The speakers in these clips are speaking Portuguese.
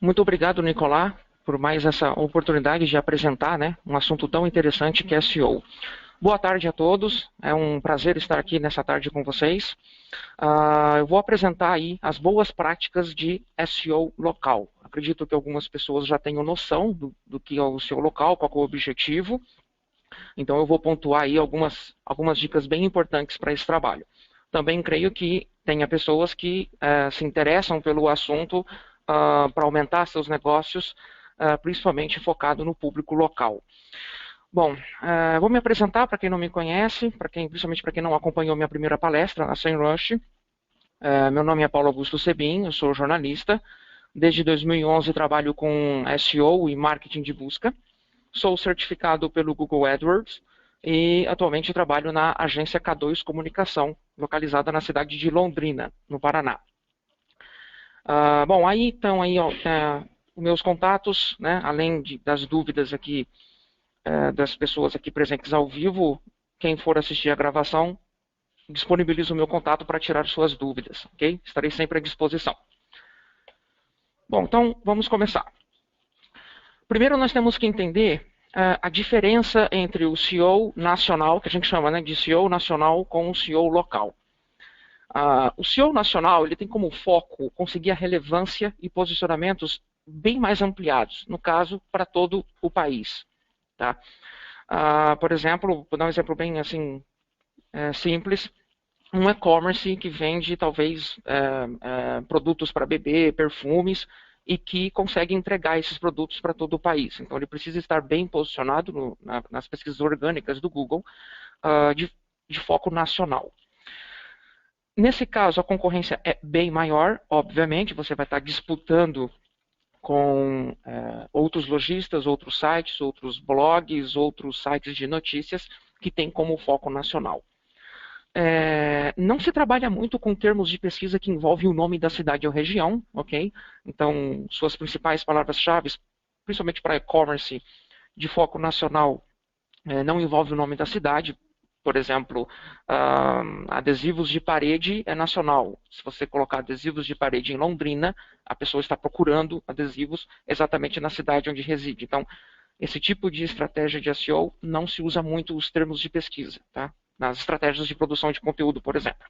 Muito obrigado, Nicolás, por mais essa oportunidade de apresentar, né, um assunto tão interessante que é SEO. Boa tarde a todos, é um prazer estar aqui nessa tarde com vocês. Eu vou apresentar aí as boas práticas de SEO local. Acredito que algumas pessoas já tenham noção do que é o SEO local, qual é o objetivo. Então eu vou pontuar aí algumas dicas bem importantes para esse trabalho. Também creio que tenha pessoas que se interessam pelo assunto para aumentar seus negócios, principalmente focado no público local. Bom, vou me apresentar para quem não me conhece, principalmente para quem não acompanhou minha primeira palestra na SEMrush. Meu nome é Paulo Augusto Sebin, eu sou jornalista. Desde 2011 trabalho com SEO e marketing de busca. Sou certificado pelo Google AdWords e atualmente trabalho na agência K2 Comunicação, localizada na cidade de Londrina, no Paraná. Bom, aí estão aí os meus contatos, né, além das dúvidas aqui das pessoas aqui presentes ao vivo. Quem for assistir a gravação, disponibilizo o meu contato para tirar suas dúvidas, ok? Estarei sempre à disposição. Bom, então vamos começar. Primeiro nós temos que entender a diferença entre o SEO nacional, que a gente chama, né, de SEO nacional, com o SEO local. O SEO nacional ele tem como foco conseguir a relevância e posicionamentos bem mais ampliados, no caso, para todo o país. Tá? Por exemplo, vou dar um exemplo bem assim, simples, um e-commerce que vende talvez produtos para bebê, perfumes, e que consegue entregar esses produtos para todo o país. Então, ele precisa estar bem posicionado nas pesquisas orgânicas do Google de foco nacional. Nesse caso, a concorrência é bem maior, obviamente, você vai estar disputando com outros lojistas, outros sites, outros blogs, outros sites de notícias que têm como foco nacional. Não se trabalha muito com termos de pesquisa que envolvem o nome da cidade ou região, ok? Então, suas principais palavras-chave, principalmente para e-commerce de foco nacional, não envolve o nome da cidade. Por exemplo, adesivos de parede é nacional. Se você colocar adesivos de parede em Londrina, a pessoa está procurando adesivos exatamente na cidade onde reside. Então, esse tipo de estratégia de SEO não se usa muito os termos de pesquisa, tá? Nas estratégias de produção de conteúdo, por exemplo.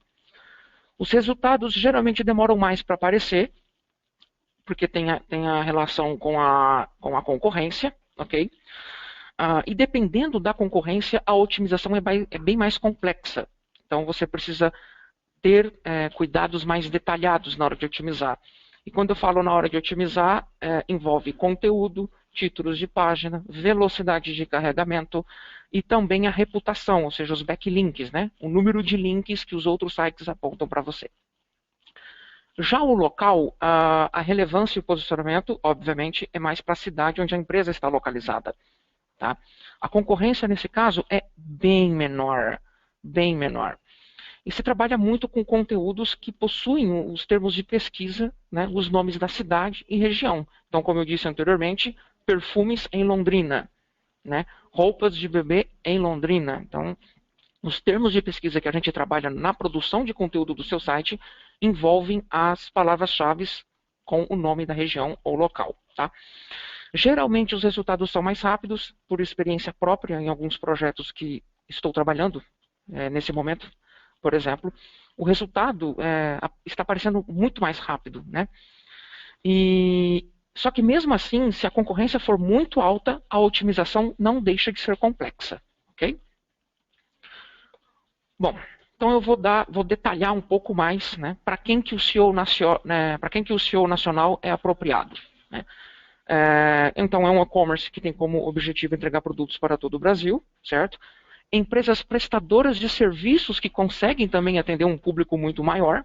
Os resultados geralmente demoram mais para aparecer, porque tem a relação com a concorrência, ok? E dependendo da concorrência, a otimização é bem mais complexa. Então, você precisa ter cuidados mais detalhados na hora de otimizar. E quando eu falo na hora de otimizar, envolve conteúdo, títulos de página, velocidade de carregamento e também a reputação, ou seja, os backlinks, né? O número de links que os outros sites apontam para você. Já o local, a relevância e o posicionamento, obviamente, é mais para a cidade onde a empresa está localizada. Tá? A concorrência, nesse caso, é bem menor, bem menor. E se trabalha muito com conteúdos que possuem os termos de pesquisa, né, os nomes da cidade e região. Então, como eu disse anteriormente, perfumes em Londrina, né, roupas de bebê em Londrina. Então, os termos de pesquisa que a gente trabalha na produção de conteúdo do seu site envolvem as palavras-chave com o nome da região ou local. Tá? Geralmente os resultados são mais rápidos, por experiência própria em alguns projetos que estou trabalhando nesse momento, por exemplo. O resultado está aparecendo muito mais rápido, né? Só que mesmo assim, se a concorrência for muito alta, a otimização não deixa de ser complexa, ok? Bom, então eu vou detalhar um pouco mais, né, para quem que o SEO nacional é apropriado, né? Então, é um e-commerce que tem como objetivo entregar produtos para todo o Brasil, certo? Empresas prestadoras de serviços que conseguem também atender um público muito maior.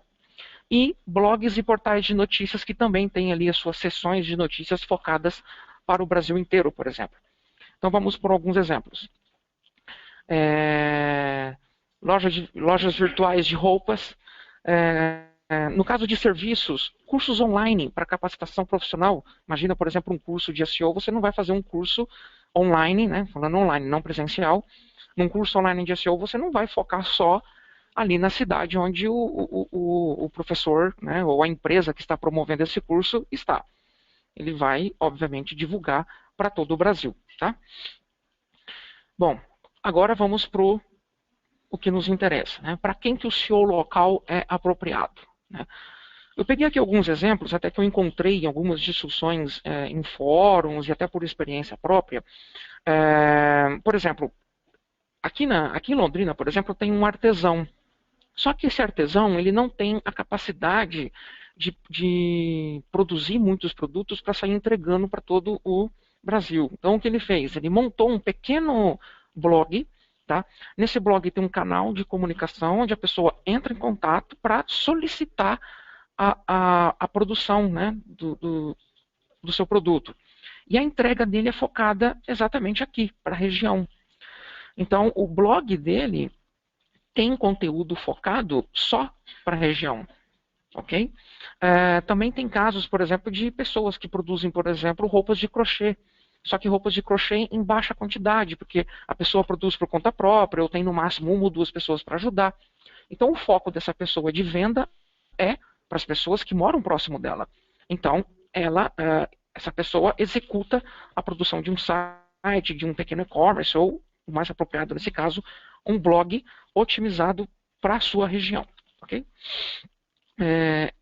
E blogs e portais de notícias que também têm ali as suas seções de notícias focadas para o Brasil inteiro, por exemplo. Então, vamos por alguns exemplos. Lojas virtuais de roupas. No caso de serviços, cursos online para capacitação profissional. Imagina, por exemplo, um curso de SEO. Você não vai fazer um curso online, né? Falando online, não presencial. Num curso online de SEO, você não vai focar só ali na cidade onde o professor, né, ou a empresa que está promovendo esse curso está. ele vai, obviamente, divulgar para todo o Brasil. Tá? Bom, agora vamos para o que nos interessa. Né? Para quem que o SEO local é apropriado? Né? Eu peguei aqui alguns exemplos, até que eu encontrei em algumas discussões em fóruns e até por experiência própria. Por exemplo, aqui em Londrina, por exemplo, tem um artesão. Só que esse artesão ele não tem a capacidade de produzir muitos produtos para sair entregando para todo o Brasil. Então, o que ele fez? Ele montou um pequeno blog. Tá? Nesse blog tem um canal de comunicação onde a pessoa entra em contato para solicitar a produção, né, do seu produto. E a entrega dele é focada exatamente aqui, para a região. Então, o blog dele tem conteúdo focado só para a região. Ok? Também tem casos, por exemplo, de pessoas que produzem, por exemplo, roupas de crochê. Só que roupas de crochê em baixa quantidade, porque a pessoa produz por conta própria, ou tem no máximo uma ou duas pessoas para ajudar. Então, o foco dessa pessoa de venda é para as pessoas que moram próximo dela. Então, essa pessoa executa a produção de um site, de um pequeno e-commerce, ou, o mais apropriado nesse caso, um blog otimizado para a sua região. Okay?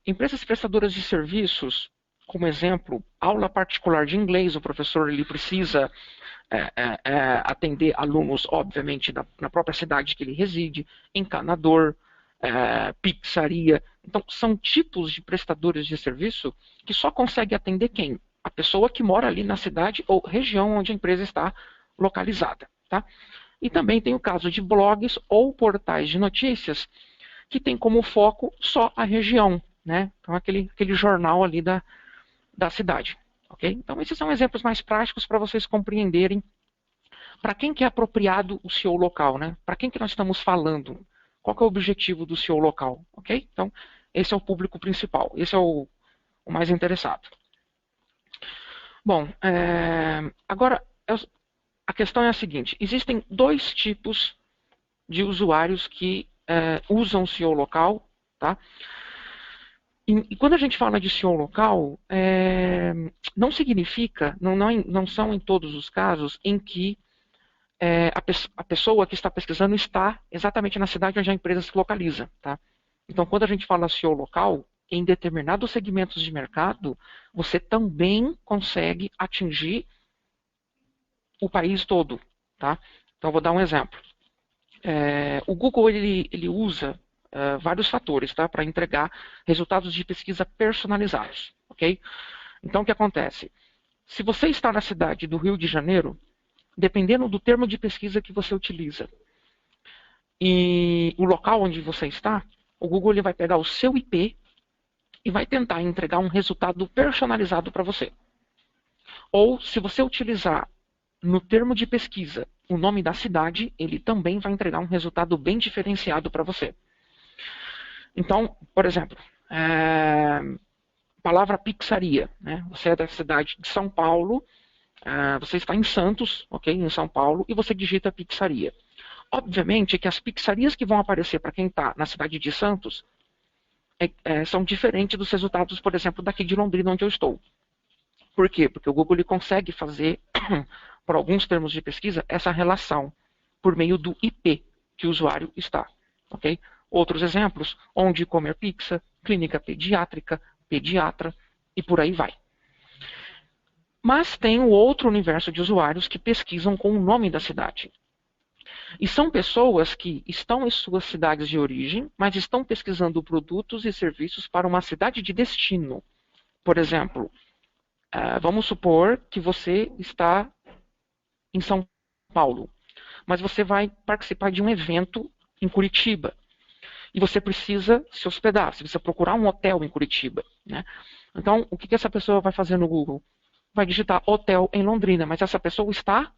Empresas prestadoras de serviços, como exemplo, aula particular de inglês, o professor ele precisa atender alunos, obviamente, na própria cidade que ele reside, encanador, pizzaria. Então, são tipos de prestadores de serviço que só consegue atender quem? A pessoa que mora ali na cidade ou região onde a empresa está localizada. Tá? E também tem o caso de blogs ou portais de notícias que tem como foco só a região. Né? Então, aquele jornal ali da cidade. Okay? Então, esses são exemplos mais práticos para vocês compreenderem para quem que é apropriado o SEO local. Né? Para quem que nós estamos falando. Qual que é o objetivo do SEO local? Okay? Então, esse é o público principal. Esse é o mais interessado. Bom, agora a questão é a seguinte. Existem dois tipos de usuários que usam o SEO local. Tá? E quando a gente fala de SEO local, não significa, não são em todos os casos em que a pessoa que está pesquisando está exatamente na cidade onde a empresa se localiza. Tá? Então, quando a gente fala SEO local, em determinados segmentos de mercado, você também consegue atingir o país todo. Tá? Então, vou dar um exemplo. O Google ele usa vários fatores, tá, para entregar resultados de pesquisa personalizados. Okay? Então, o que acontece? Se você está na cidade do Rio de Janeiro, dependendo do termo de pesquisa que você utiliza e o local onde você está, o Google ele vai pegar o seu IP e vai tentar entregar um resultado personalizado para você. Ou, se você utilizar no termo de pesquisa o nome da cidade, ele também vai entregar um resultado bem diferenciado para você. Então, por exemplo, palavra pizzaria. Né? Você é da cidade de São Paulo, você está em Santos, okay, em São Paulo, e você digita pizzaria. Obviamente que as pizzarias que vão aparecer para quem está na cidade de Santos são diferentes dos resultados, por exemplo, daqui de Londrina, onde eu estou. Por quê? Porque o Google ele consegue fazer, por alguns termos de pesquisa, essa relação por meio do IP que o usuário está. Okay? Outros exemplos, onde comer pizza, clínica pediátrica, pediatra e por aí vai. Mas tem o outro universo de usuários que pesquisam com o nome da cidade. E são pessoas que estão em suas cidades de origem, mas estão pesquisando produtos e serviços para uma cidade de destino. Por exemplo, vamos supor que você está em São Paulo, mas você vai participar de um evento em Curitiba. E você precisa se hospedar, você precisa procurar um hotel em Curitiba. Né? Então, o que essa pessoa vai fazer no Google? Vai digitar hotel em Londrina, mas essa pessoa está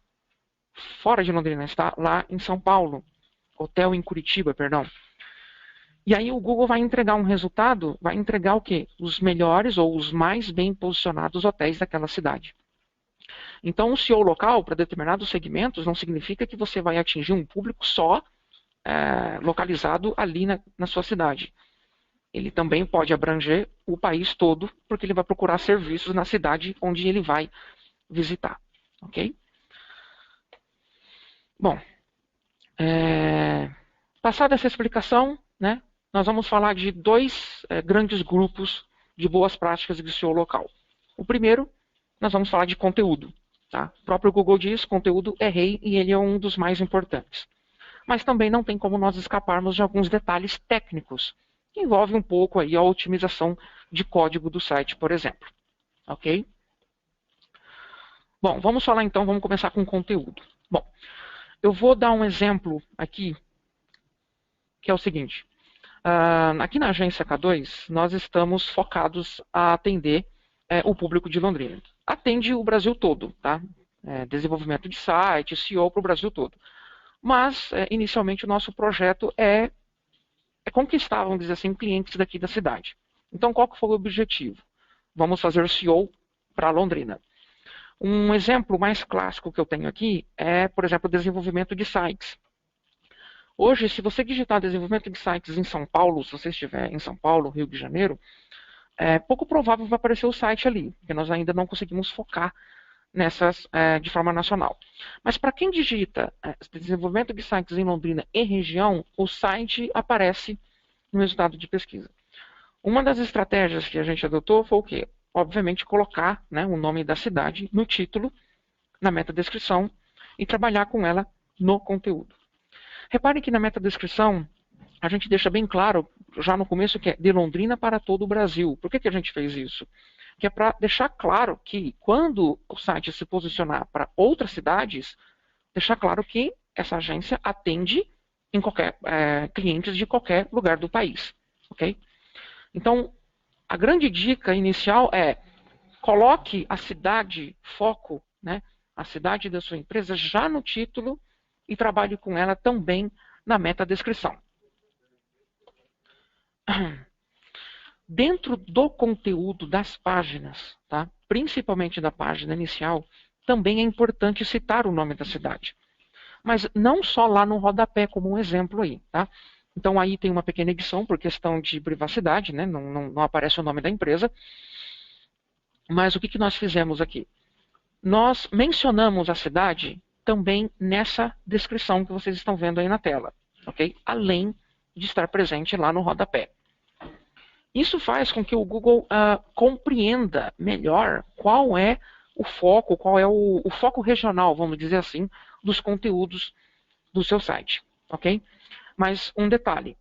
fora de Londrina, está lá em São Paulo. Hotel em Curitiba, perdão. E aí o Google vai entregar um resultado, vai entregar o quê? Os melhores ou os mais bem posicionados hotéis daquela cidade. Então, o SEO local para determinados segmentos não significa que você vai atingir um público só localizado ali na sua cidade. ele também pode abranger o país todo, porque ele vai procurar serviços na cidade onde ele vai visitar. Ok? Bom, passada essa explicação, né, nós vamos falar de dois grandes grupos de boas práticas de SEO local. O primeiro, nós vamos falar de conteúdo. Tá? O próprio Google diz que conteúdo é rei e ele é um dos mais importantes. Mas também não tem como nós escaparmos de alguns detalhes técnicos, que envolvem um pouco aí a otimização de código do site, por exemplo. Ok? Bom, vamos falar então, vamos começar com conteúdo. Bom, eu vou dar um exemplo aqui, que é o seguinte. Aqui na agência K2, nós estamos focados a atender o público de Londrina. Atende o Brasil todo, tá? Desenvolvimento de site, SEO para o Brasil todo. Mas, inicialmente, o nosso projeto é conquistar, vamos dizer assim, clientes daqui da cidade. Então, qual que foi o objetivo? Vamos fazer SEO para Londrina. Um exemplo mais clássico que eu tenho aqui é, por exemplo, o desenvolvimento de sites. Hoje, se você digitar desenvolvimento de sites em São Paulo, se você estiver em São Paulo, Rio de Janeiro, é pouco provável vai aparecer o site ali, porque nós ainda não conseguimos focar nessas de forma nacional. Mas para quem digita desenvolvimento de sites em Londrina e região, o site aparece no resultado de pesquisa. Uma das estratégias que a gente adotou foi o quê? Obviamente colocar, né, o nome da cidade no título, na metadescrição, e trabalhar com ela no conteúdo. Reparem que na metadescrição a gente deixa bem claro, já no começo, que é de Londrina para todo o Brasil. Por que a gente fez isso? Que é para deixar claro que quando o site se posicionar para outras cidades, deixar claro que essa agência atende em clientes de qualquer lugar do país. Okay? Então, a grande dica inicial é coloque a cidade foco, né, a cidade da sua empresa já no título e trabalhe com ela também na metadescrição. Dentro do conteúdo das páginas, tá, principalmente da página inicial, também é importante citar o nome da cidade. Mas não só lá no rodapé, como um exemplo aí. Tá? Então aí tem uma pequena edição por questão de privacidade, né? Não aparece o nome da empresa. Mas o que nós fizemos aqui? Nós mencionamos a cidade também nessa descrição que vocês estão vendo aí na tela, ok? Além de estar presente lá no rodapé. Isso faz com que o Google compreenda melhor qual é o foco, qual é o foco regional, vamos dizer assim, dos conteúdos do seu site, ok? Mas um detalhe,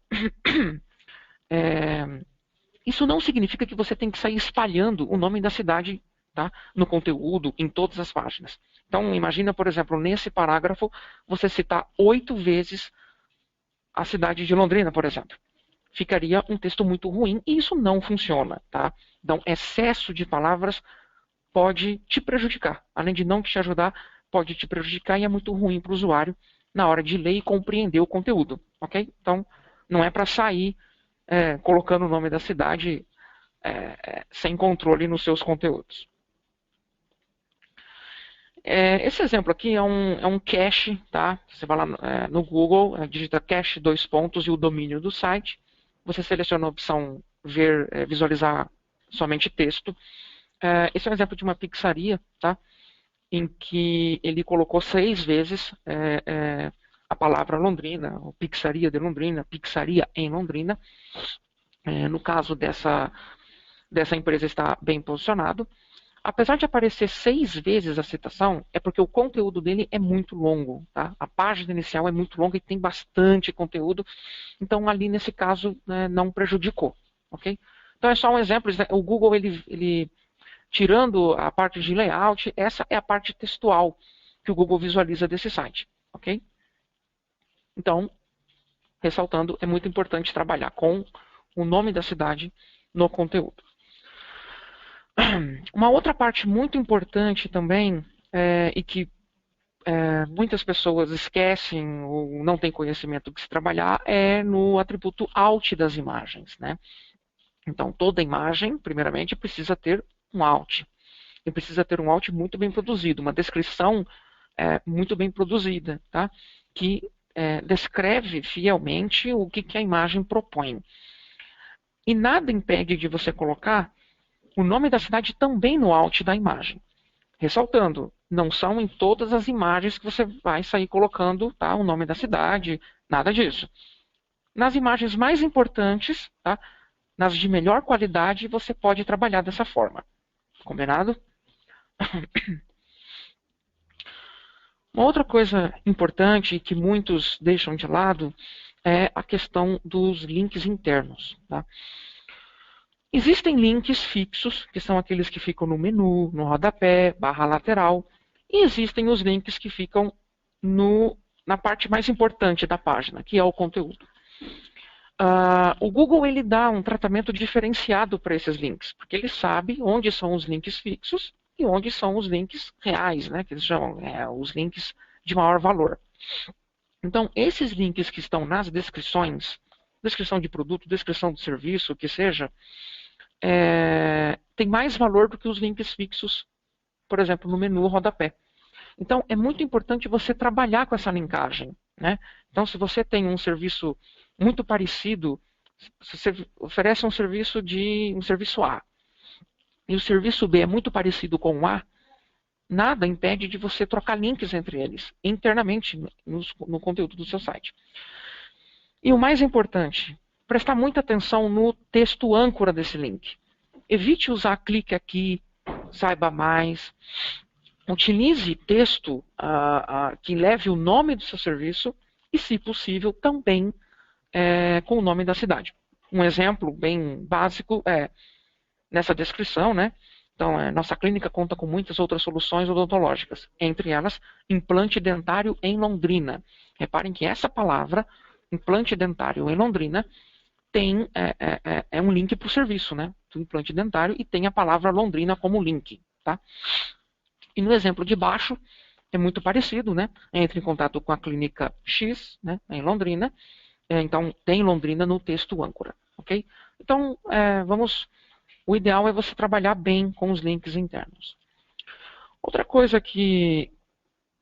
isso não significa que você tem que sair espalhando o nome da cidade, tá, no conteúdo, em todas as páginas. Então, imagina, por exemplo, nesse parágrafo, você citar 8 vezes a cidade de Londrina, por exemplo. Ficaria um texto muito ruim e isso não funciona. Tá? Então, excesso de palavras pode te prejudicar. Além de não te ajudar, pode te prejudicar e é muito ruim para o usuário na hora de ler e compreender o conteúdo. Okay? Então, não é para sair colocando o nome da cidade sem controle nos seus conteúdos. Esse exemplo aqui é um cache, tá? Você vai lá no Google, digita cache 2 pontos e o domínio do site. Você seleciona a opção visualizar somente texto. Esse é um exemplo de uma pizzaria, tá? Em que ele colocou 6 vezes a palavra Londrina, ou pizzaria de Londrina, pizzaria em Londrina. No caso dessa empresa está bem posicionado. Apesar de aparecer 6 vezes a citação, é porque o conteúdo dele é muito longo. Tá? A página inicial é muito longa e tem bastante conteúdo. Então, ali nesse caso, não prejudicou. Okay? Então, é só um exemplo. O Google, ele tirando a parte de layout, essa é a parte textual que o Google visualiza desse site. Okay? Então, ressaltando, é muito importante trabalhar com o nome da cidade no conteúdo. Uma outra parte muito importante também, e que muitas pessoas esquecem ou não têm conhecimento de se trabalhar, é no atributo alt das imagens. Né? Então, toda imagem, primeiramente, precisa ter um alt. E precisa ter um alt muito bem produzido, uma descrição muito bem produzida, tá? Que descreve fielmente o que a imagem propõe. E nada impede de você colocar o nome da cidade também no alt da imagem. Ressaltando, não são em todas as imagens que você vai sair colocando, tá, o nome da cidade, nada disso. Nas imagens mais importantes, tá, nas de melhor qualidade, você pode trabalhar dessa forma. Combinado? Uma outra coisa importante que muitos deixam de lado é a questão dos links internos. Tá? Existem links fixos, que são aqueles que ficam no menu, no rodapé, barra lateral, e existem os links que ficam na parte mais importante da página, que é o conteúdo. O Google ele dá um tratamento diferenciado para esses links, porque ele sabe onde são os links fixos e onde são os links reais, né, que eles chamam os links de maior valor. Então, esses links que estão nas descrições, descrição de produto, descrição do serviço, o que seja, tem mais valor do que os links fixos, por exemplo, no menu rodapé. Então, é muito importante você trabalhar com essa linkagem. Né? Então, se você tem um serviço muito parecido, se você oferece um serviço A, e o serviço B é muito parecido com o A, nada impede de você trocar links entre eles, internamente no conteúdo do seu site. E o mais importante, prestar muita atenção no texto âncora desse link. Evite usar clique aqui, saiba mais. Utilize texto que leve o nome do seu serviço e, se possível, também com o nome da cidade. Um exemplo bem básico é nessa descrição, né? Então, nossa clínica conta com muitas outras soluções odontológicas, entre elas, implante dentário em Londrina. Reparem que essa palavra, implante dentário em Londrina, tem um link para o serviço, né? Do implante dentário, e tem a palavra Londrina como link, tá? E no exemplo de baixo, é muito parecido, né? Entre em contato com a clínica X, né? Em Londrina. Então, tem Londrina no texto âncora, ok? Então, o ideal é você trabalhar bem com os links internos. Outra coisa que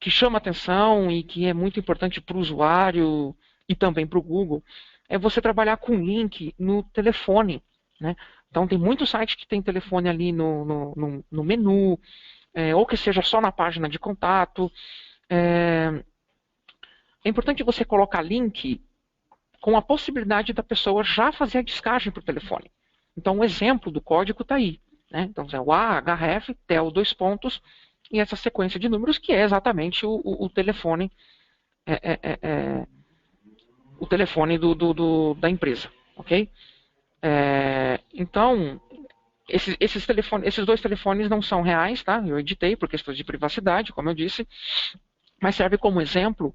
chama atenção e que é muito importante para o usuário e também para o Google é você trabalhar com link no telefone. Né? Então, tem muito site que tem telefone ali no menu, ou que seja só na página de contato. É importante você colocar link com a possibilidade da pessoa já fazer a descagem para o telefone. Então, o exemplo do código está aí. Né? Então, é o A, HRF, TEL, 2 pontos, e essa sequência de números que é exatamente o telefone, o telefone da empresa. Ok? Então, esses dois telefones não são reais, tá? Eu editei por questões de privacidade, como eu disse, mas serve como exemplo,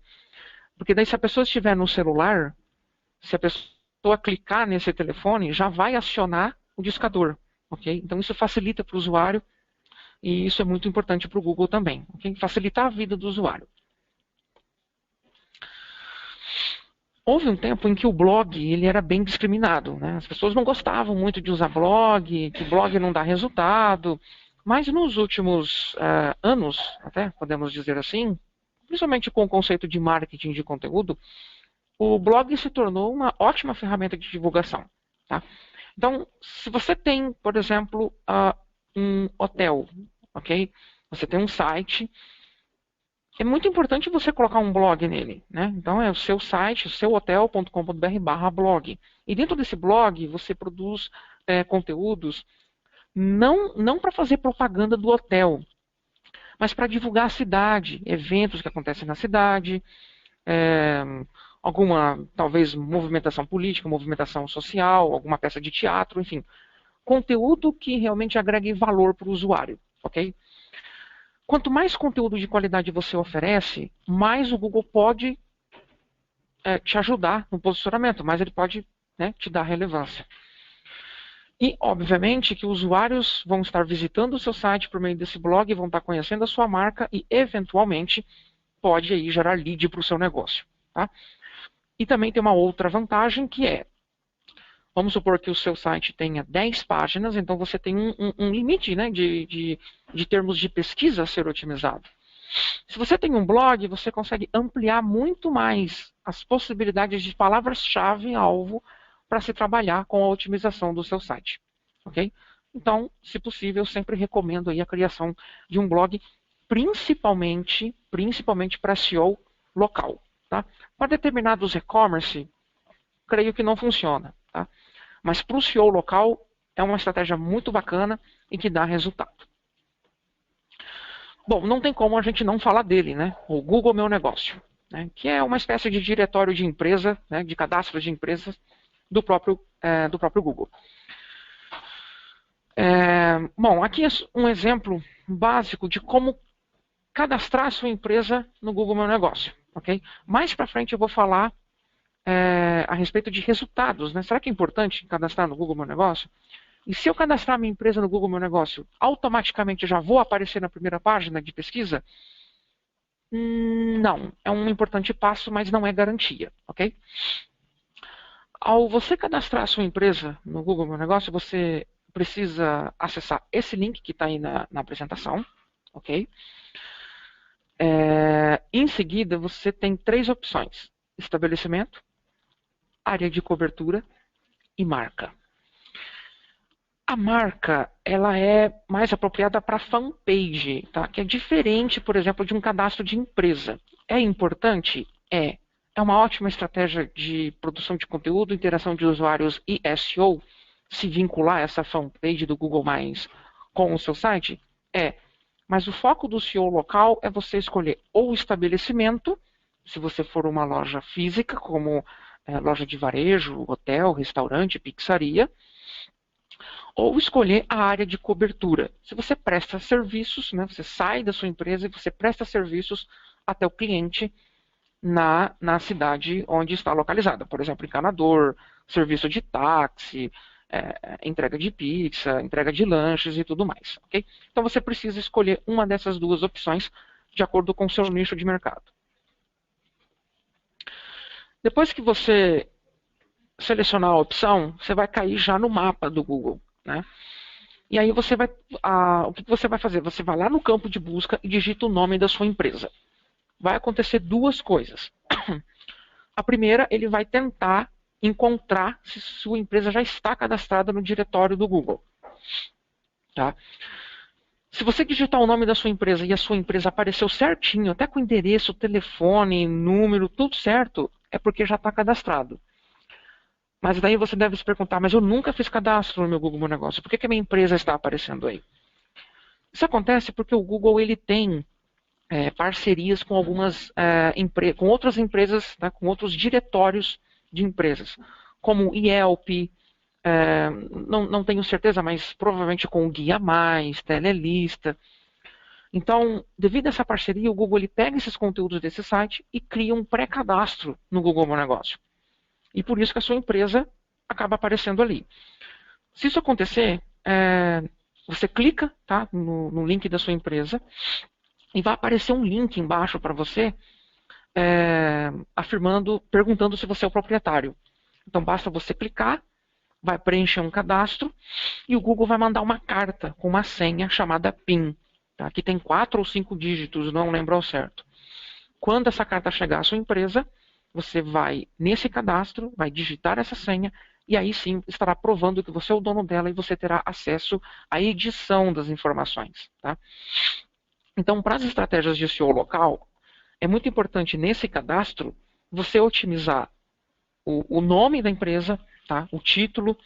porque daí se a pessoa estiver no celular, se a pessoa clicar nesse telefone, já vai acionar o discador, ok? Então isso facilita para o usuário e isso é muito importante para o Google também, ok? Facilitar a vida do usuário. Houve um tempo em que o blog ele era bem discriminado, né? As pessoas não gostavam muito de usar blog, que blog não dá resultado, mas nos últimos anos, até podemos dizer assim, principalmente com o conceito de marketing de conteúdo, o blog se tornou uma ótima ferramenta de divulgação. Tá? Então, se você tem, por exemplo, um hotel, ok? Você tem um site, é muito importante você colocar um blog nele. Né? Então, é o seu site, o seuhotel.com.br/blog. E dentro desse blog, você produz conteúdos não para fazer propaganda do hotel, mas para divulgar a cidade, eventos que acontecem na cidade, alguma, talvez, movimentação política, movimentação social, alguma peça de teatro, enfim. Conteúdo que realmente agregue valor para o usuário, ok? Quanto mais conteúdo de qualidade você oferece, mais o Google pode te ajudar no posicionamento, mais ele pode te dar relevância. E, obviamente, que usuários vão estar visitando o seu site por meio desse blog, vão estar conhecendo a sua marca e, eventualmente, pode aí gerar lead para o seu negócio. Tá? E também tem uma outra vantagem que vamos supor que o seu site tenha 10 páginas, então você tem um limite de termos de pesquisa a ser otimizado. Se você tem um blog, você consegue ampliar muito mais as possibilidades de palavras-chave alvo para se trabalhar com a otimização do seu site. Ok? Então, se possível, eu sempre recomendo aí a criação de um blog, principalmente para SEO local. Tá? Para determinados e-commerce, creio que não funciona. Tá? Mas para o SEO local, é uma estratégia muito bacana e que dá resultado. Bom, não tem como a gente não falar dele, né? O Google Meu Negócio, né? Que é uma espécie de diretório de empresa, né? De cadastro de empresas do próprio Google. Bom, aqui é um exemplo básico de como cadastrar a sua empresa no Google Meu Negócio. Okay? Mais para frente eu vou falar a respeito de resultados. Né? Será que é importante cadastrar no Google Meu Negócio? E se eu cadastrar minha empresa no Google Meu Negócio, automaticamente já vou aparecer na primeira página de pesquisa? Não. É um importante passo, mas não é garantia. Ok? Ao você cadastrar a sua empresa no Google Meu Negócio, você precisa acessar esse link que está aí na apresentação. Ok? Em seguida, você tem 3 opções: estabelecimento, área de cobertura e marca. A marca ela é mais apropriada para fanpage, tá? Que é diferente, por exemplo, de um cadastro de empresa. É importante? É. É uma ótima estratégia de produção de conteúdo, interação de usuários e SEO, se vincular essa fanpage do Google+, com o seu site? É. Mas o foco do SEO local é você escolher ou o estabelecimento, se você for uma loja física, como loja de varejo, hotel, restaurante, pizzaria, ou escolher a área de cobertura. Se você presta serviços, né, você sai da sua empresa e você presta serviços até o cliente na cidade onde está localizada. Por exemplo, encanador, serviço de táxi, entrega de pizza, entrega de lanches e tudo mais. Okay? Então você precisa escolher uma dessas 2 opções de acordo com o seu nicho de mercado. Depois que você selecionar a opção, você vai cair já no mapa do Google. Né? E aí o que você vai fazer? Você vai lá no campo de busca e digita o nome da sua empresa. Vai acontecer 2 coisas. A primeira, ele vai tentar encontrar se sua empresa já está cadastrada no diretório do Google. Tá? Se você digitar o nome da sua empresa e a sua empresa apareceu certinho, até com endereço, telefone, número, tudo certo, é porque já está cadastrado. Mas daí você deve se perguntar, mas eu nunca fiz cadastro no meu Google Meu Negócio, por que a minha empresa está aparecendo aí? Isso acontece porque o Google ele tem parcerias com com outras empresas, tá? Com outros diretórios de empresas, como o Yelp, não tenho certeza, mas provavelmente com o Guia Mais, Telelista. Então, devido a essa parceria, o Google ele pega esses conteúdos desse site e cria um pré-cadastro no Google Meu Negócio. E por isso que a sua empresa acaba aparecendo ali. Se isso acontecer, você clica tá, no link da sua empresa e vai aparecer um link embaixo para você perguntando se você é o proprietário. Então basta você clicar, vai preencher um cadastro e o Google vai mandar uma carta com uma senha chamada PIN, tá, que tem 4 ou 5 dígitos, não lembro ao certo. Quando essa carta chegar à sua empresa, você vai nesse cadastro, vai digitar essa senha e aí sim estará provando que você é o dono dela e você terá acesso à edição das informações. Tá? Então, para as estratégias de SEO local, é muito importante nesse cadastro você otimizar o nome da empresa, tá? O título,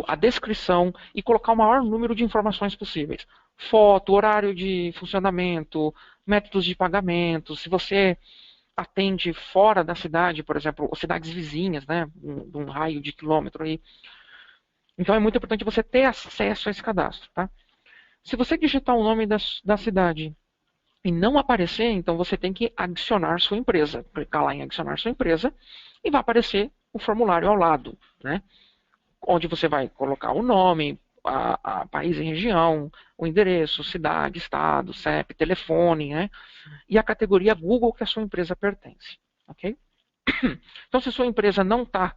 a descrição e colocar o maior número de informações possíveis. Foto, horário de funcionamento, métodos de pagamento, se você atende fora da cidade, por exemplo, ou cidades vizinhas, né, de um raio de quilômetro aí. Então é muito importante você ter acesso a esse cadastro, tá? Se você digitar o nome da cidade e não aparecer, então você tem que adicionar sua empresa. Clicar lá em adicionar sua empresa e vai aparecer o formulário ao lado, né? Onde você vai colocar o nome, a país e região, o endereço, cidade, estado, CEP, telefone, né? E a categoria Google que a sua empresa pertence. Ok? Então, se sua empresa não está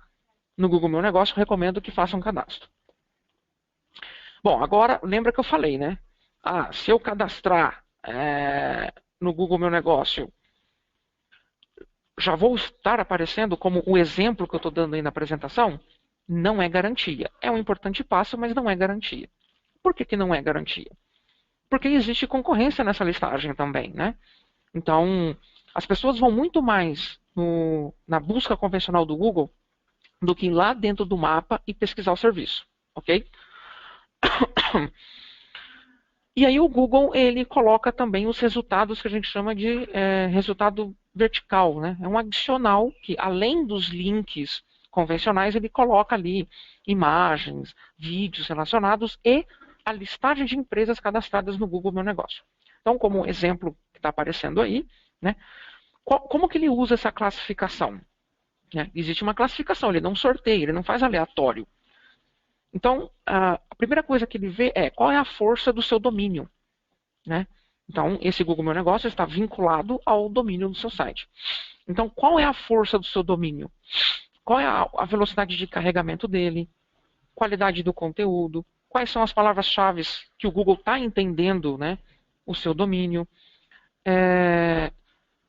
no Google Meu Negócio, recomendo que faça um cadastro. Bom, agora, lembra que eu falei, né? Se eu cadastrar no Google Meu Negócio, já vou estar aparecendo como o exemplo que eu estou dando aí na apresentação? não é garantia. É um importante passo, mas não é garantia. Por que, que não é garantia? Porque existe concorrência nessa listagem também, né? Então, as pessoas vão muito mais na busca convencional do Google do que ir lá dentro do mapa e pesquisar o serviço, ok? E aí o Google ele coloca também os resultados que a gente chama de resultado vertical, né? É um adicional que, além dos links convencionais, ele coloca ali imagens, vídeos relacionados e a listagem de empresas cadastradas no Google Meu Negócio. Então, como exemplo que está aparecendo aí, né? Como que ele usa essa classificação? Né? Existe uma classificação, ele não sorteia, ele não faz aleatório. Então, a primeira coisa que ele vê é qual é a força do seu domínio. Né? Então, esse Google Meu Negócio está vinculado ao domínio do seu site. Então, qual é a força do seu domínio? Qual é a velocidade de carregamento dele? Qualidade do conteúdo? Quais são as palavras-chave que o Google está entendendo, né, o seu domínio?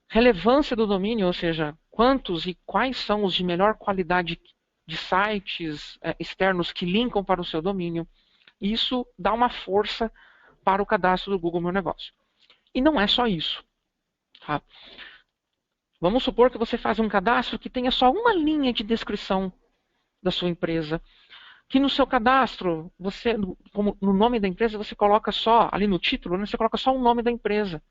Relevância do domínio, ou seja, quantos e quais são os de melhor qualidade de sites externos que linkam para o seu domínio. Isso dá uma força para o cadastro do Google Meu Negócio. E não é só isso. Tá? Vamos supor que você faz um cadastro que tenha só uma linha de descrição da sua empresa, que no seu cadastro, você, como no nome da empresa, você coloca só, ali no título, né, você coloca só o nome da empresa.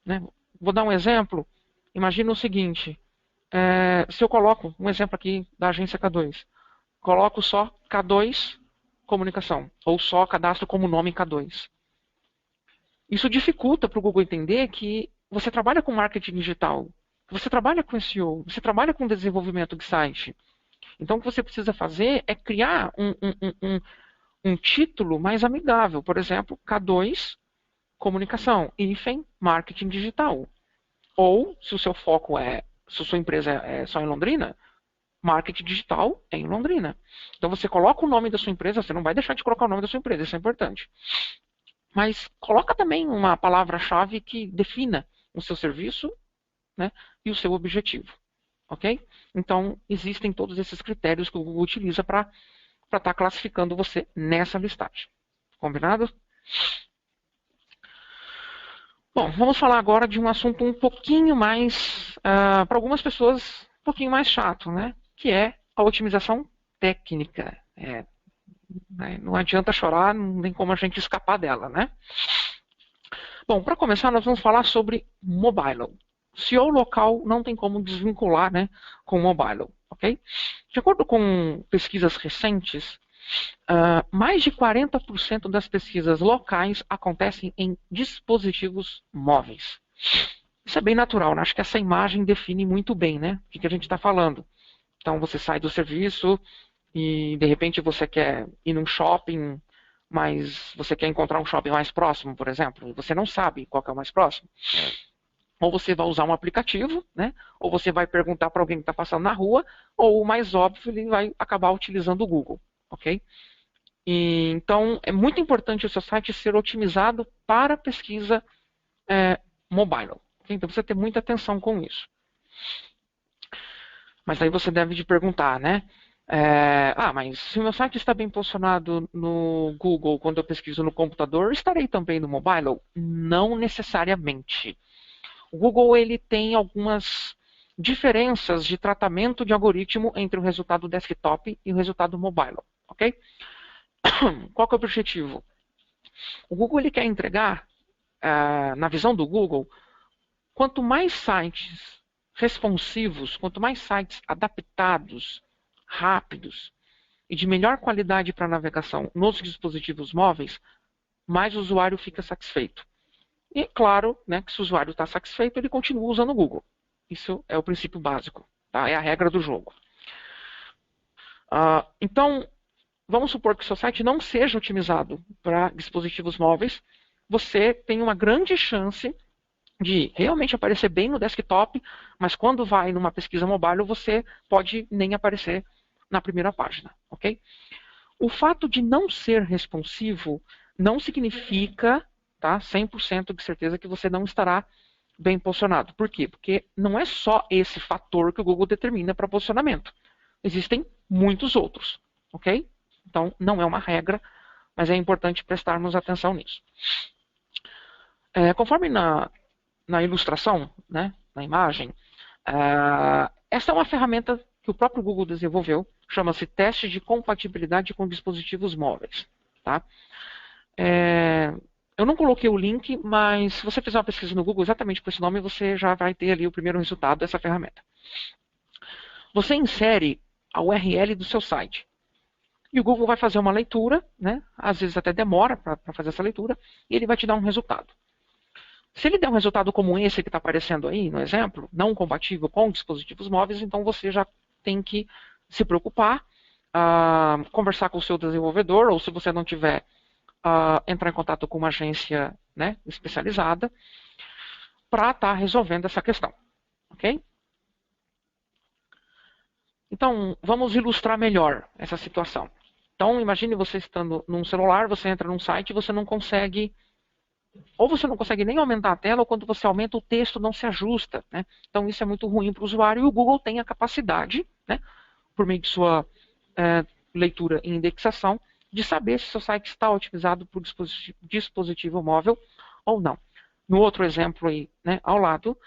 Né? Vou dar um exemplo. Imagina o seguinte, se eu coloco, um exemplo aqui da agência K2, coloco só K2 Comunicação, ou só cadastro como nome K2. Isso dificulta para o Google entender que você trabalha com marketing digital, você trabalha com SEO, você trabalha com desenvolvimento de site. Então, o que você precisa fazer é criar um título mais amigável. Por exemplo, K2 Comunicação, hífen Marketing Digital. Ou, se o seu foco se a sua empresa é só em Londrina, Marketing Digital em Londrina. Então, você coloca o nome da sua empresa, você não vai deixar de colocar o nome da sua empresa, isso é importante. Mas coloca também uma palavra-chave que defina o seu serviço, né, e o seu objetivo. Ok? Então, existem todos esses critérios que o Google utiliza para estar classificando você nessa listagem. Combinado? Bom, vamos falar agora de um assunto um pouquinho mais, para algumas pessoas, um pouquinho mais chato, né? Que é a otimização técnica. Não adianta chorar, não tem como a gente escapar dela, né? Bom, para começar, nós vamos falar sobre mobile. SEO local não tem como desvincular, né, com mobile, ok? De acordo com pesquisas recentes, mais de 40% das pesquisas locais acontecem em dispositivos móveis. Isso é bem natural, né? Acho que essa imagem define muito bem, né, o que a gente está falando. Então, você sai do serviço e, de repente, você quer ir num shopping, mas você quer encontrar um shopping mais próximo, por exemplo, e você não sabe qual que é o mais próximo. Ou você vai usar um aplicativo, né? Ou você vai perguntar para alguém que está passando na rua, ou o mais óbvio, ele vai acabar utilizando o Google, ok? Então, é muito importante o seu site ser otimizado para pesquisa mobile. Okay? Então, você tem muita atenção com isso. Mas aí você deve te perguntar, né? Mas se o meu site está bem posicionado no Google quando eu pesquiso no computador, estarei também no mobile? Não necessariamente. O Google ele tem algumas diferenças de tratamento de algoritmo entre o resultado desktop e o resultado mobile, ok? Qual que é o objetivo? O Google ele quer entregar, na visão do Google, quanto mais sites responsivos, quanto mais sites adaptados, rápidos e de melhor qualidade para navegação nos dispositivos móveis, mais o usuário fica satisfeito. E claro, né, que se o usuário está satisfeito, ele continua usando o Google. Isso é o princípio básico, tá? É a regra do jogo. Então, vamos supor que o seu site não seja otimizado para dispositivos móveis. Você tem uma grande chance de realmente aparecer bem no desktop, mas quando vai numa pesquisa mobile, você pode nem aparecer na primeira página, ok? O fato de não ser responsivo não significa, tá, 100% de certeza que você não estará bem posicionado. Por quê? Porque não é só esse fator que o Google determina para posicionamento. Existem muitos outros, ok? Então, não é uma regra, mas é importante prestarmos atenção nisso. Conforme na ilustração, né, na imagem, essa é uma ferramenta que o próprio Google desenvolveu, chama-se Teste de Compatibilidade com Dispositivos Móveis. Tá? Eu não coloquei o link, mas se você fizer uma pesquisa no Google exatamente com esse nome, você já vai ter ali o primeiro resultado dessa ferramenta. Você insere a URL do seu site. E o Google vai fazer uma leitura, né? Às vezes até demora para fazer essa leitura, e ele vai te dar um resultado. Se ele der um resultado como esse que está aparecendo aí no exemplo, não compatível com dispositivos móveis, então você já tem que se preocupar, conversar com o seu desenvolvedor, ou se você não tiver, entrar em contato com uma agência, né, especializada para estar resolvendo essa questão. Ok? Então, vamos ilustrar melhor essa situação. Então, imagine você estando num celular, você entra num site e você não consegue, ou você não consegue nem aumentar a tela, ou quando você aumenta o texto não se ajusta. Né? Então, isso é muito ruim para o usuário e o Google tem a capacidade, né, por meio de sua leitura e indexação, de saber se seu site está otimizado para o dispositivo móvel ou não. No outro exemplo aí, né, ao lado,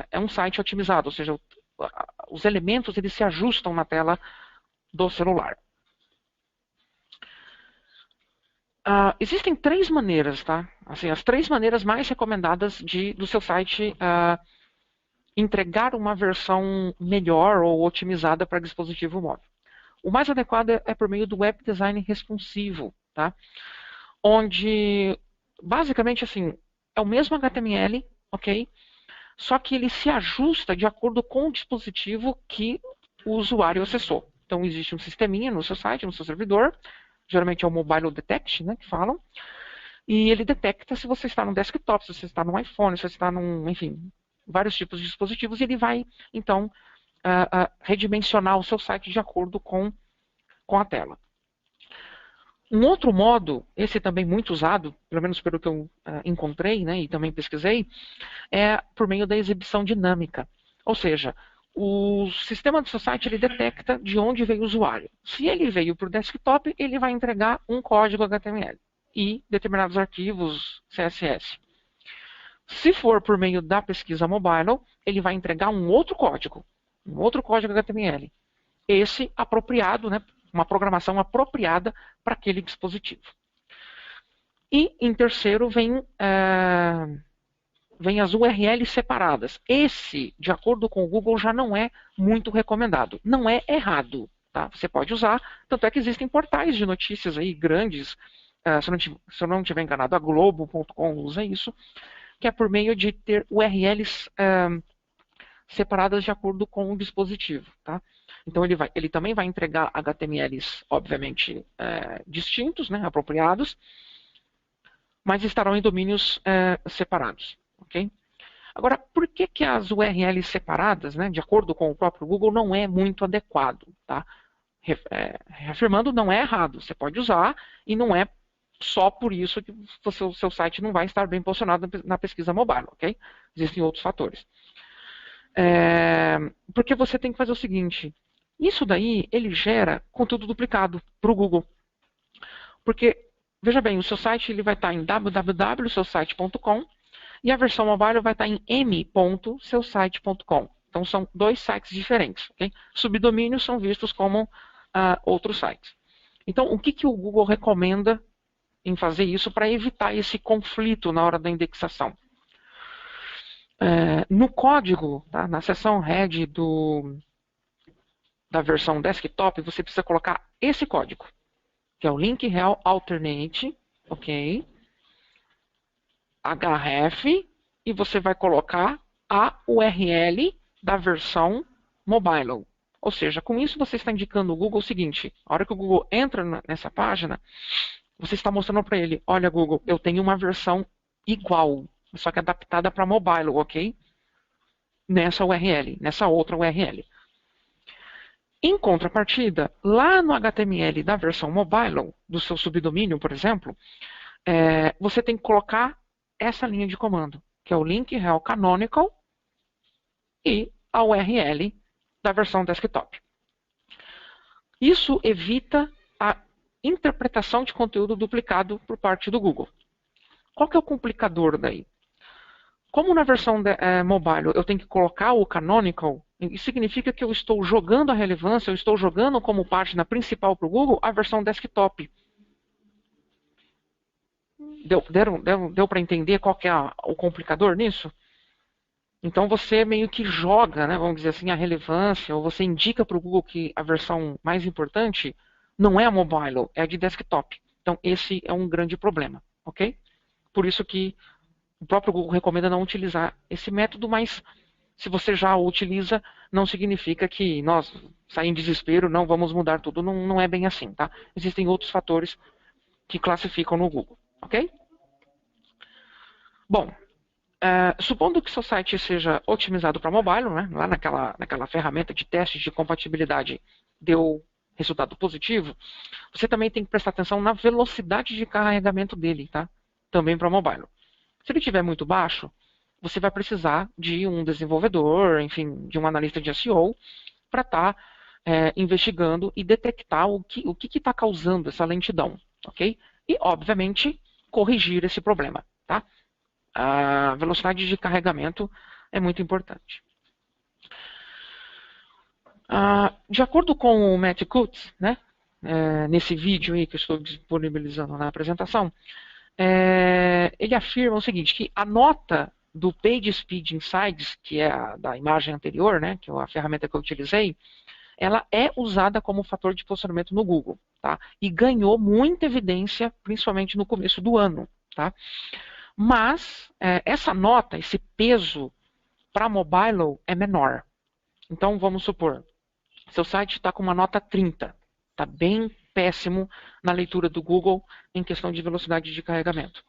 é um site otimizado, ou seja, os elementos eles se ajustam na tela do celular. Existem 3 maneiras, tá? Assim, as 3 maneiras mais recomendadas do seu site entregar uma versão melhor ou otimizada para dispositivo móvel. O mais adequado é por meio do Web Design responsivo, tá? Onde, basicamente, assim, é o mesmo HTML, ok? Só que ele se ajusta de acordo com o dispositivo que o usuário acessou. Então, existe um sisteminha no seu site, no seu servidor, geralmente é o Mobile Detect, né, que falam, e ele detecta se você está no desktop, se você está no iPhone, se você está num, enfim, vários tipos de dispositivos, e ele vai, então, redimensionar o seu site de acordo com a tela. Um outro modo, esse também muito usado, pelo menos pelo que eu encontrei, né, e também pesquisei, é por meio da exibição dinâmica. Ou seja, o sistema do seu site ele detecta de onde veio o usuário. Se ele veio para o desktop, ele vai entregar um código HTML e determinados arquivos CSS. Se for por meio da pesquisa mobile, ele vai entregar um outro código HTML. Esse apropriado, né, uma programação apropriada para aquele dispositivo. E em terceiro vem as URLs separadas. Esse, de acordo com o Google, já não é muito recomendado. Não é errado. Tá? Você pode usar, tanto é que existem portais de notícias aí grandes, se eu não estiver enganado, a Globo.com usa isso, que é por meio de ter URLs separadas de acordo com o dispositivo. Tá? Então ele também vai entregar HTMLs, obviamente, distintos, né, apropriados, mas estarão em domínios separados. Okay? Agora, por que as URLs separadas, né, de acordo com o próprio Google, não é muito adequado? Tá? Reafirmando, não é errado. Você pode usar e não é só por isso que o seu site não vai estar bem posicionado na pesquisa mobile. Okay? Existem outros fatores. Porque você tem que fazer o seguinte, isso daí ele gera conteúdo duplicado para o Google. Porque, veja bem, o seu site ele vai estar em www.seusite.com e a versão mobile vai estar em m.seusite.com. Então são 2 sites diferentes. Okay? Subdomínios são vistos como outros sites. Então o que o Google recomenda em fazer isso para evitar esse conflito na hora da indexação? No código, tá, na seção head da versão desktop, você precisa colocar esse código, que é o link rel alternate, ok? href, e você vai colocar a URL da versão mobile. Ou seja, com isso você está indicando ao Google o seguinte, a hora que o Google entra nessa página, você está mostrando para ele, olha Google, eu tenho uma versão igual, só que adaptada para mobile, ok? Nessa URL, nessa outra URL. Em contrapartida, lá no HTML da versão mobile, do seu subdomínio, por exemplo, você tem que colocar essa linha de comando, que é o link rel canonical e a URL da versão desktop. Isso evita a interpretação de conteúdo duplicado por parte do Google. Qual que é o complicador daí? Como na versão mobile eu tenho que colocar o canonical, isso significa que eu estou jogando a relevância, eu estou jogando como página principal para o Google a versão desktop. Deu para entender qual que é o complicador nisso? Então você meio que joga, né, vamos dizer assim, a relevância, ou você indica para o Google que a versão mais importante não é a mobile, é a de desktop. Então esse é um grande problema, ok? Por isso que o próprio Google recomenda não utilizar esse método, mas se você já o utiliza, não significa que nós saímos em desespero, não vamos mudar tudo. Não, não é bem assim, tá? Existem outros fatores que classificam no Google, ok? Bom, supondo que seu site seja otimizado para mobile, né, lá naquela ferramenta de teste de compatibilidade deu resultado positivo, você também tem que prestar atenção na velocidade de carregamento dele, tá? Também para mobile. Se ele estiver muito baixo, você vai precisar de um desenvolvedor, enfim, de um analista de SEO, para estar investigando e detectar o que está causando essa lentidão, ok? E, obviamente, corrigir esse problema, tá? A velocidade de carregamento é muito importante. De acordo com o Matt Cutts, né, nesse vídeo aí que eu estou disponibilizando na apresentação, ele afirma o seguinte, que a nota do PageSpeed Insights, que é a da imagem anterior, né, que é a ferramenta que eu utilizei, ela é usada como fator de posicionamento no Google, tá? E ganhou muita evidência, principalmente no começo do ano, tá? Mas essa nota, esse peso para mobile é menor. Então vamos supor, seu site está com uma nota 30, está bem péssimo na leitura do Google em questão de velocidade de carregamento.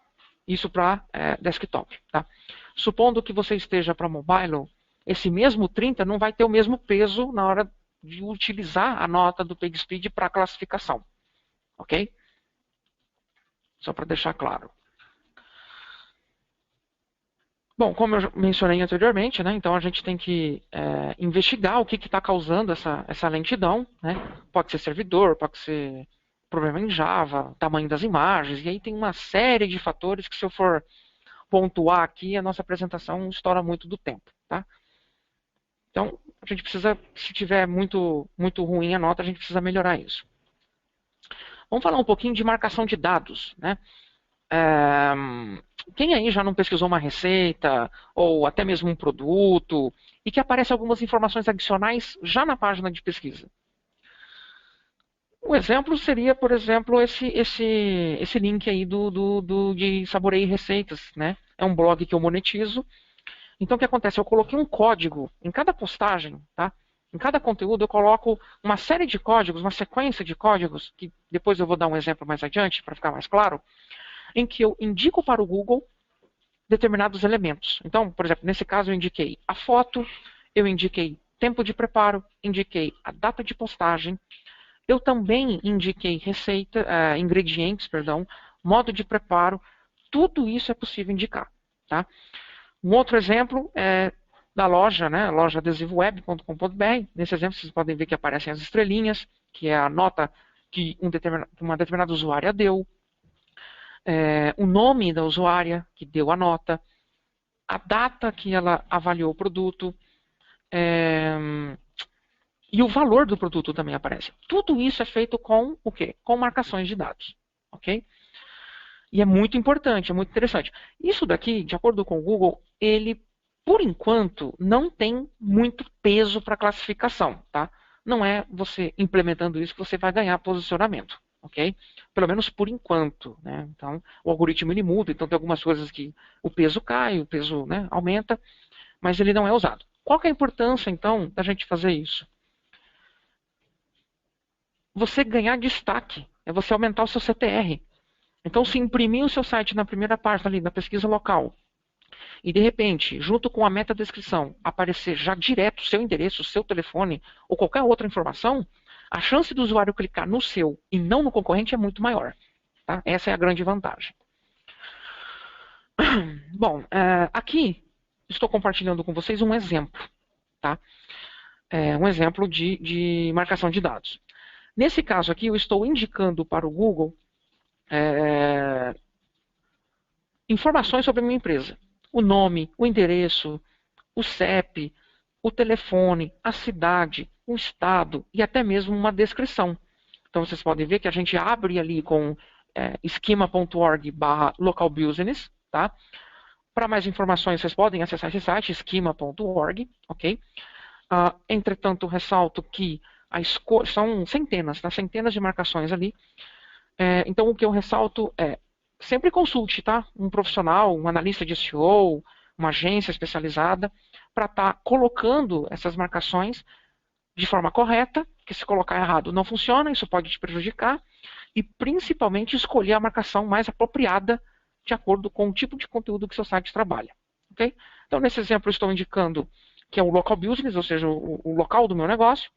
Isso para desktop. Tá? Supondo que você esteja para mobile, esse mesmo 30 não vai ter o mesmo peso na hora de utilizar a nota do PageSpeed para classificação. Ok? Só para deixar claro. Bom, como eu mencionei anteriormente, né, então a gente tem que investigar o que está causando essa lentidão. Né? Pode ser servidor, pode ser problema em Java, tamanho das imagens, e aí tem uma série de fatores que se eu for pontuar aqui, a nossa apresentação estoura muito do tempo. Tá? Então, a gente precisa, se tiver muito, muito ruim a nota, a gente precisa melhorar isso. Vamos falar um pouquinho de marcação de dados. Né? Quem aí já não pesquisou uma receita, ou até mesmo um produto, e que aparece algumas informações adicionais já na página de pesquisa? O exemplo seria, por exemplo, esse link aí de Saboreie Receitas. Né? É um blog que eu monetizo. Então, o que acontece? Eu coloquei um código em cada postagem, tá? Em cada conteúdo eu coloco uma série de códigos, uma sequência de códigos, que depois eu vou dar um exemplo mais adiante, para ficar mais claro, em que eu indico para o Google determinados elementos. Então, por exemplo, nesse caso eu indiquei a foto, eu indiquei tempo de preparo, indiquei a data de postagem, eu também indiquei ingredientes, modo de preparo, tudo isso é possível indicar. Tá? Um outro exemplo é da loja, né, lojaadesivoweb.com.br. Nesse exemplo vocês podem ver que aparecem as estrelinhas, que é a nota que uma determinada usuária deu, o nome da usuária que deu a nota, a data que ela avaliou o produto, e o valor do produto também aparece. Tudo isso é feito com o quê? Com marcações de dados. Ok? E é muito importante, é muito interessante. Isso daqui, de acordo com o Google, ele, por enquanto, não tem muito peso para classificação. Tá? Não é você implementando isso que você vai ganhar posicionamento. Ok? Pelo menos por enquanto. Né? Então, o algoritmo ele muda, então tem algumas coisas que o peso cai, o peso, né, aumenta, mas ele não é usado. Qual que é a importância, então, da gente fazer isso? Você ganhar destaque, é você aumentar o seu CTR. Então, se imprimir o seu site na primeira página ali, na pesquisa local, e de repente, junto com a metadescrição, aparecer já direto o seu endereço, o seu telefone ou qualquer outra informação, a chance do usuário clicar no seu e não no concorrente é muito maior. Tá? Essa é a grande vantagem. Bom, aqui estou compartilhando com vocês um exemplo. Tá? Um exemplo de marcação de dados. Nesse caso aqui, eu estou indicando para o Google informações sobre a minha empresa. O nome, o endereço, o CEP, o telefone, a cidade, o estado e até mesmo uma descrição. Então vocês podem ver que a gente abre ali com schema.org/localbusiness, tá? Para mais informações, vocês podem acessar esse site, schema.org, ok? Entretanto, ressalto que são centenas, tá? Centenas de marcações ali. Então, o que eu ressalto é, sempre consulte, tá? Um profissional, um analista de SEO, uma agência especializada, para estar colocando essas marcações de forma correta, que se colocar errado não funciona, isso pode te prejudicar, e principalmente escolher a marcação mais apropriada de acordo com o tipo de conteúdo que seu site trabalha. Okay? Então, nesse exemplo, eu estou indicando que é o local business, ou seja, o local do meu negócio.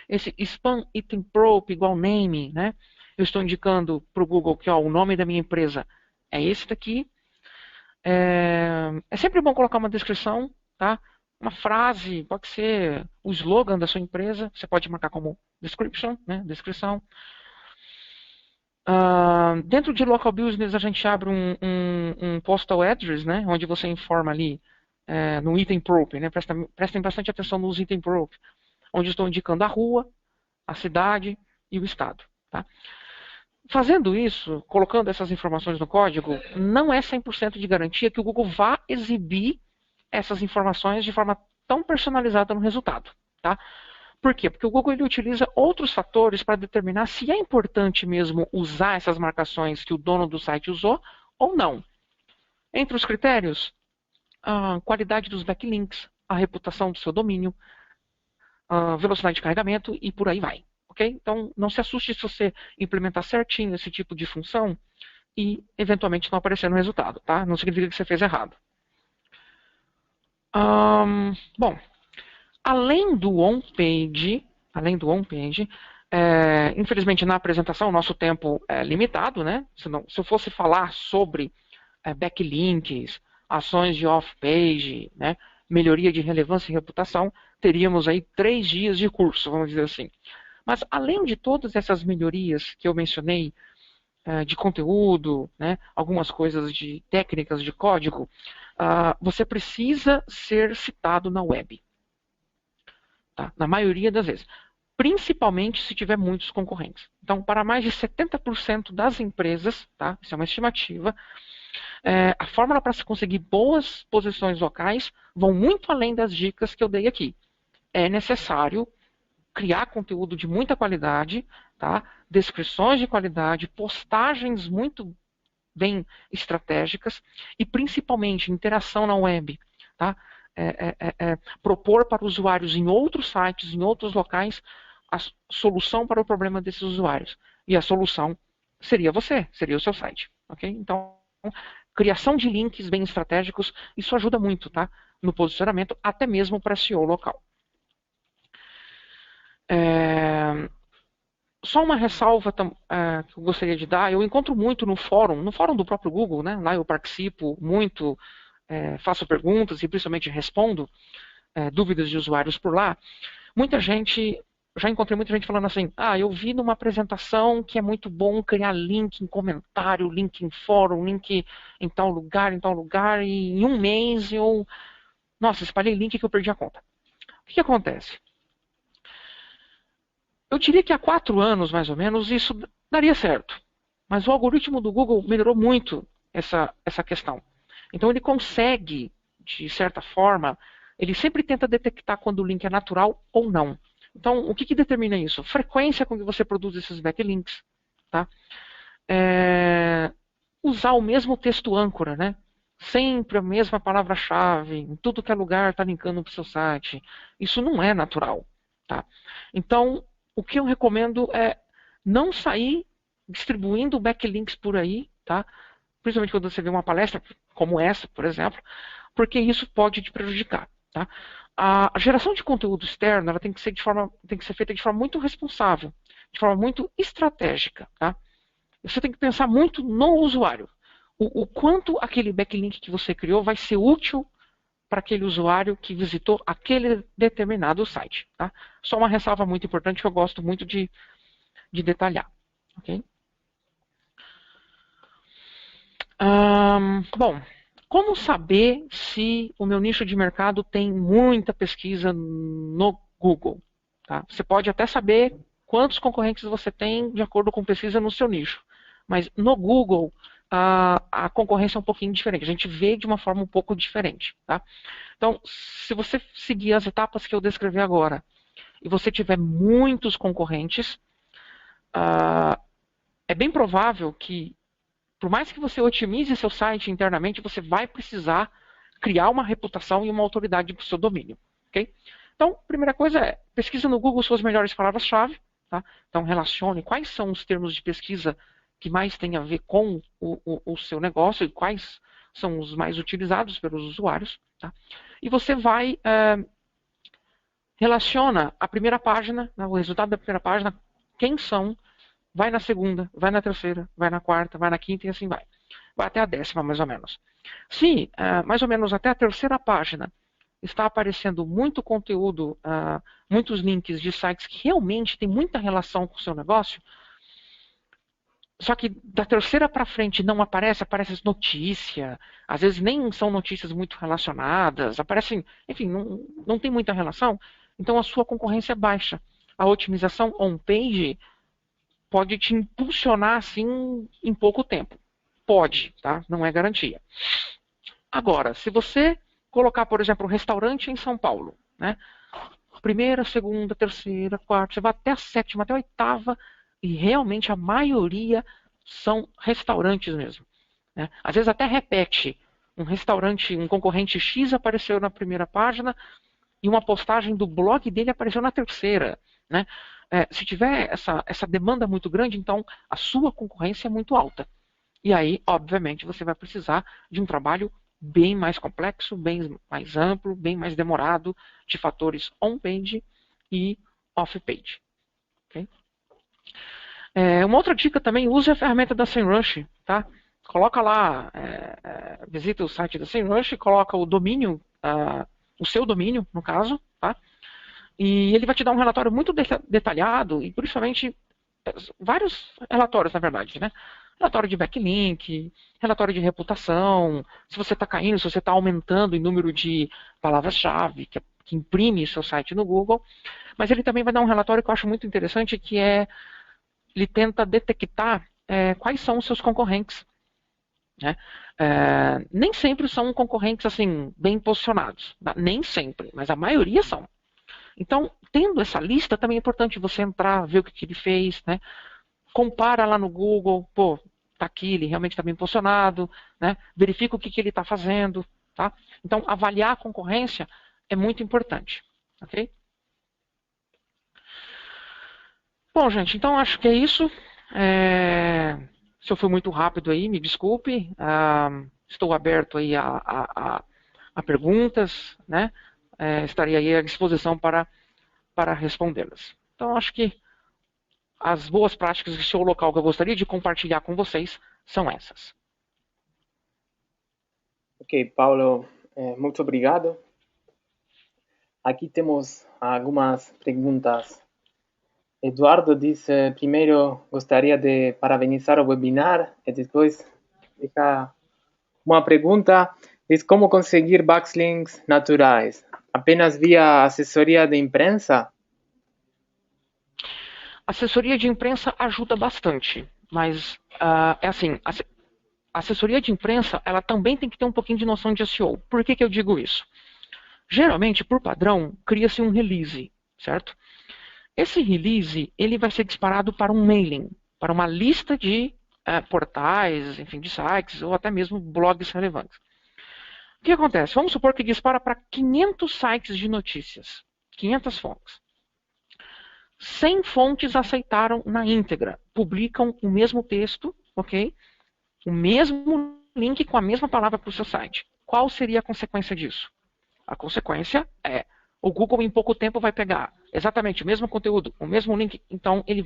Esse spam item probe igual name, né? Eu estou indicando para o Google que o nome da minha empresa é esse daqui. É sempre bom colocar uma descrição, tá? Uma frase, pode ser o slogan da sua empresa, você pode marcar como description, né? Descrição. Dentro de local business a gente abre um postal address, né? Onde você informa ali no item probe, né? Prestem bastante atenção nos item probe, onde estou indicando a rua, a cidade e o estado, tá? Fazendo isso, colocando essas informações no código, não é 100% de garantia que o Google vá exibir essas informações de forma tão personalizada no resultado. Tá? Por quê? Porque o Google ele utiliza outros fatores para determinar se é importante mesmo usar essas marcações que o dono do site usou ou não. Entre os critérios, a qualidade dos backlinks, a reputação do seu domínio, a velocidade de carregamento e por aí vai. Okay? Então, não se assuste se você implementar certinho esse tipo de função e, eventualmente, não aparecer no resultado. Tá? Não significa que você fez errado. Bom, além do on-page, infelizmente, na apresentação, o nosso tempo é limitado. Né? Se eu fosse falar sobre backlinks, ações de off-page, né? Melhoria de relevância e reputação, teríamos aí 3 dias de curso, vamos dizer assim. Mas, além de todas essas melhorias que eu mencionei, de conteúdo, né, algumas coisas de técnicas de código, você precisa ser citado na web. Tá? Na maioria das vezes. Principalmente se tiver muitos concorrentes. Então, para mais de 70% das empresas, tá, isso é uma estimativa, a fórmula para se conseguir boas posições locais vão muito além das dicas que eu dei aqui. É necessário criar conteúdo de muita qualidade, tá? Descrições de qualidade, postagens muito bem estratégicas e principalmente interação na web. Tá? Propor para usuários em outros sites, em outros locais, a solução para o problema desses usuários. E a solução seria você, seria o seu site. Okay? Então, criação de links bem estratégicos, isso ajuda muito, tá? No posicionamento, até mesmo para SEO local. Só uma ressalva que eu gostaria de dar, eu encontro muito no fórum do próprio Google, né? Lá eu participo muito, faço perguntas e principalmente respondo dúvidas de usuários por lá. Já encontrei muita gente falando assim, eu vi numa apresentação que é muito bom criar link em comentário, link em fórum, link em tal lugar, e em um mês nossa, espalhei link que eu perdi a conta. O que acontece? Eu diria que há 4 anos, mais ou menos, isso daria certo. Mas o algoritmo do Google melhorou muito essa questão. Então ele consegue, de certa forma, ele sempre tenta detectar quando o link é natural ou não. Então, o que determina isso? Frequência com que você produz esses backlinks. Tá? Usar o mesmo texto âncora, né? Sempre a mesma palavra-chave, em tudo que é lugar está linkando para o seu site. Isso não é natural. Tá? Então, o que eu recomendo é não sair distribuindo backlinks por aí, tá? Principalmente quando você vê uma palestra como essa, por exemplo, porque isso pode te prejudicar. Tá? A geração de conteúdo externo ela tem que ser feita de forma muito responsável, de forma muito estratégica. Tá? Você tem que pensar muito no usuário. O quanto aquele backlink que você criou vai ser útil para aquele usuário que visitou aquele determinado site. Tá? Só uma ressalva muito importante que eu gosto muito de de detalhar. Ok? Bom, como saber se o meu nicho de mercado tem muita pesquisa no Google? Tá? Você pode até saber quantos concorrentes você tem de acordo com pesquisa no seu nicho. Mas no Google, a concorrência é um pouquinho diferente. A gente vê de uma forma um pouco diferente. Tá? Então, se você seguir as etapas que eu descrevi agora, e você tiver muitos concorrentes, é bem provável que, por mais que você otimize seu site internamente, você vai precisar criar uma reputação e uma autoridade para o seu domínio. Okay? Então, a primeira coisa é, pesquisa no Google suas melhores palavras-chave. Tá? Então, relacione quais são os termos de pesquisa que mais têm a ver com o seu negócio e quais são os mais utilizados pelos usuários. Tá? E você vai relaciona a primeira página, o resultado da primeira página, quem são, vai na segunda, vai na terceira, vai na quarta, vai na quinta e assim vai. Vai até a 10ª, mais ou menos. Se, mais ou menos até a terceira página, está aparecendo muito conteúdo, muitos links de sites que realmente têm muita relação com o seu negócio, só que da terceira para frente não aparece notícia, às vezes nem são notícias muito relacionadas, aparecem, enfim, não tem muita relação, então a sua concorrência é baixa. A otimização on-page pode te impulsionar assim em pouco tempo. Pode, tá? Não é garantia. Agora, se você colocar, por exemplo, um restaurante em São Paulo, né? Primeira, segunda, terceira, quarta, você vai até a 7ª, até a 8ª, e realmente a maioria são restaurantes mesmo. Né? Às vezes até repete. Um restaurante, um concorrente X apareceu na primeira página e uma postagem do blog dele apareceu na terceira. Né? Se tiver essa demanda muito grande, então a sua concorrência é muito alta. E aí, obviamente, você vai precisar de um trabalho bem mais complexo, bem mais amplo, bem mais demorado, de fatores on-page e off-page. Okay? Uma outra dica também, use a ferramenta da SEMrush. Tá? Coloca lá, visita o site da SEMrush, coloca o domínio, o seu domínio, no caso, tá? E ele vai te dar um relatório muito detalhado, e principalmente vários relatórios, na verdade, né? Relatório de backlink, relatório de reputação, se você está caindo, se você está aumentando o número de palavras-chave que imprime seu site no Google. Mas ele também vai dar um relatório que eu acho muito interessante, que ele tenta detectar quais são os seus concorrentes. Né? Nem sempre são concorrentes assim bem posicionados, tá? Nem sempre, mas a maioria são. Então, tendo essa lista, também é importante você entrar, ver o que ele fez, né? Compara lá no Google, pô, tá aqui, ele realmente está bem posicionado, né? Verifica o que ele está fazendo, tá? Então, avaliar a concorrência é muito importante, ok? Bom, gente, então acho que é isso. Se eu fui muito rápido aí, me desculpe. Estou aberto aí a perguntas, né? Estarei aí à disposição para respondê-las. Então, acho que as boas práticas do seu local que eu gostaria de compartilhar com vocês são essas. Ok, Paulo, muito obrigado. Aqui temos algumas perguntas. Eduardo dice, primeiro gostaria de parabenizar o webinar e depois deixa uma pergunta. Diz como conseguir backlinks naturais? Apenas via assessoria de imprensa? Assessoria de imprensa ajuda bastante, mas é assim, a assessoria de imprensa ela também tem que ter um pouquinho de noção de SEO. Por que eu digo isso? Geralmente, por padrão, cria-se um release, certo? Esse release ele vai ser disparado para um mailing, para uma lista de portais, enfim, de sites ou até mesmo blogs relevantes. O que acontece? Vamos supor que dispara para 500 sites de notícias, 500 fontes. 100 fontes aceitaram na íntegra, publicam o mesmo texto, ok? O mesmo link com a mesma palavra para o seu site. Qual seria a consequência disso? A consequência é o Google em pouco tempo vai pegar exatamente o mesmo conteúdo, o mesmo link. Então ele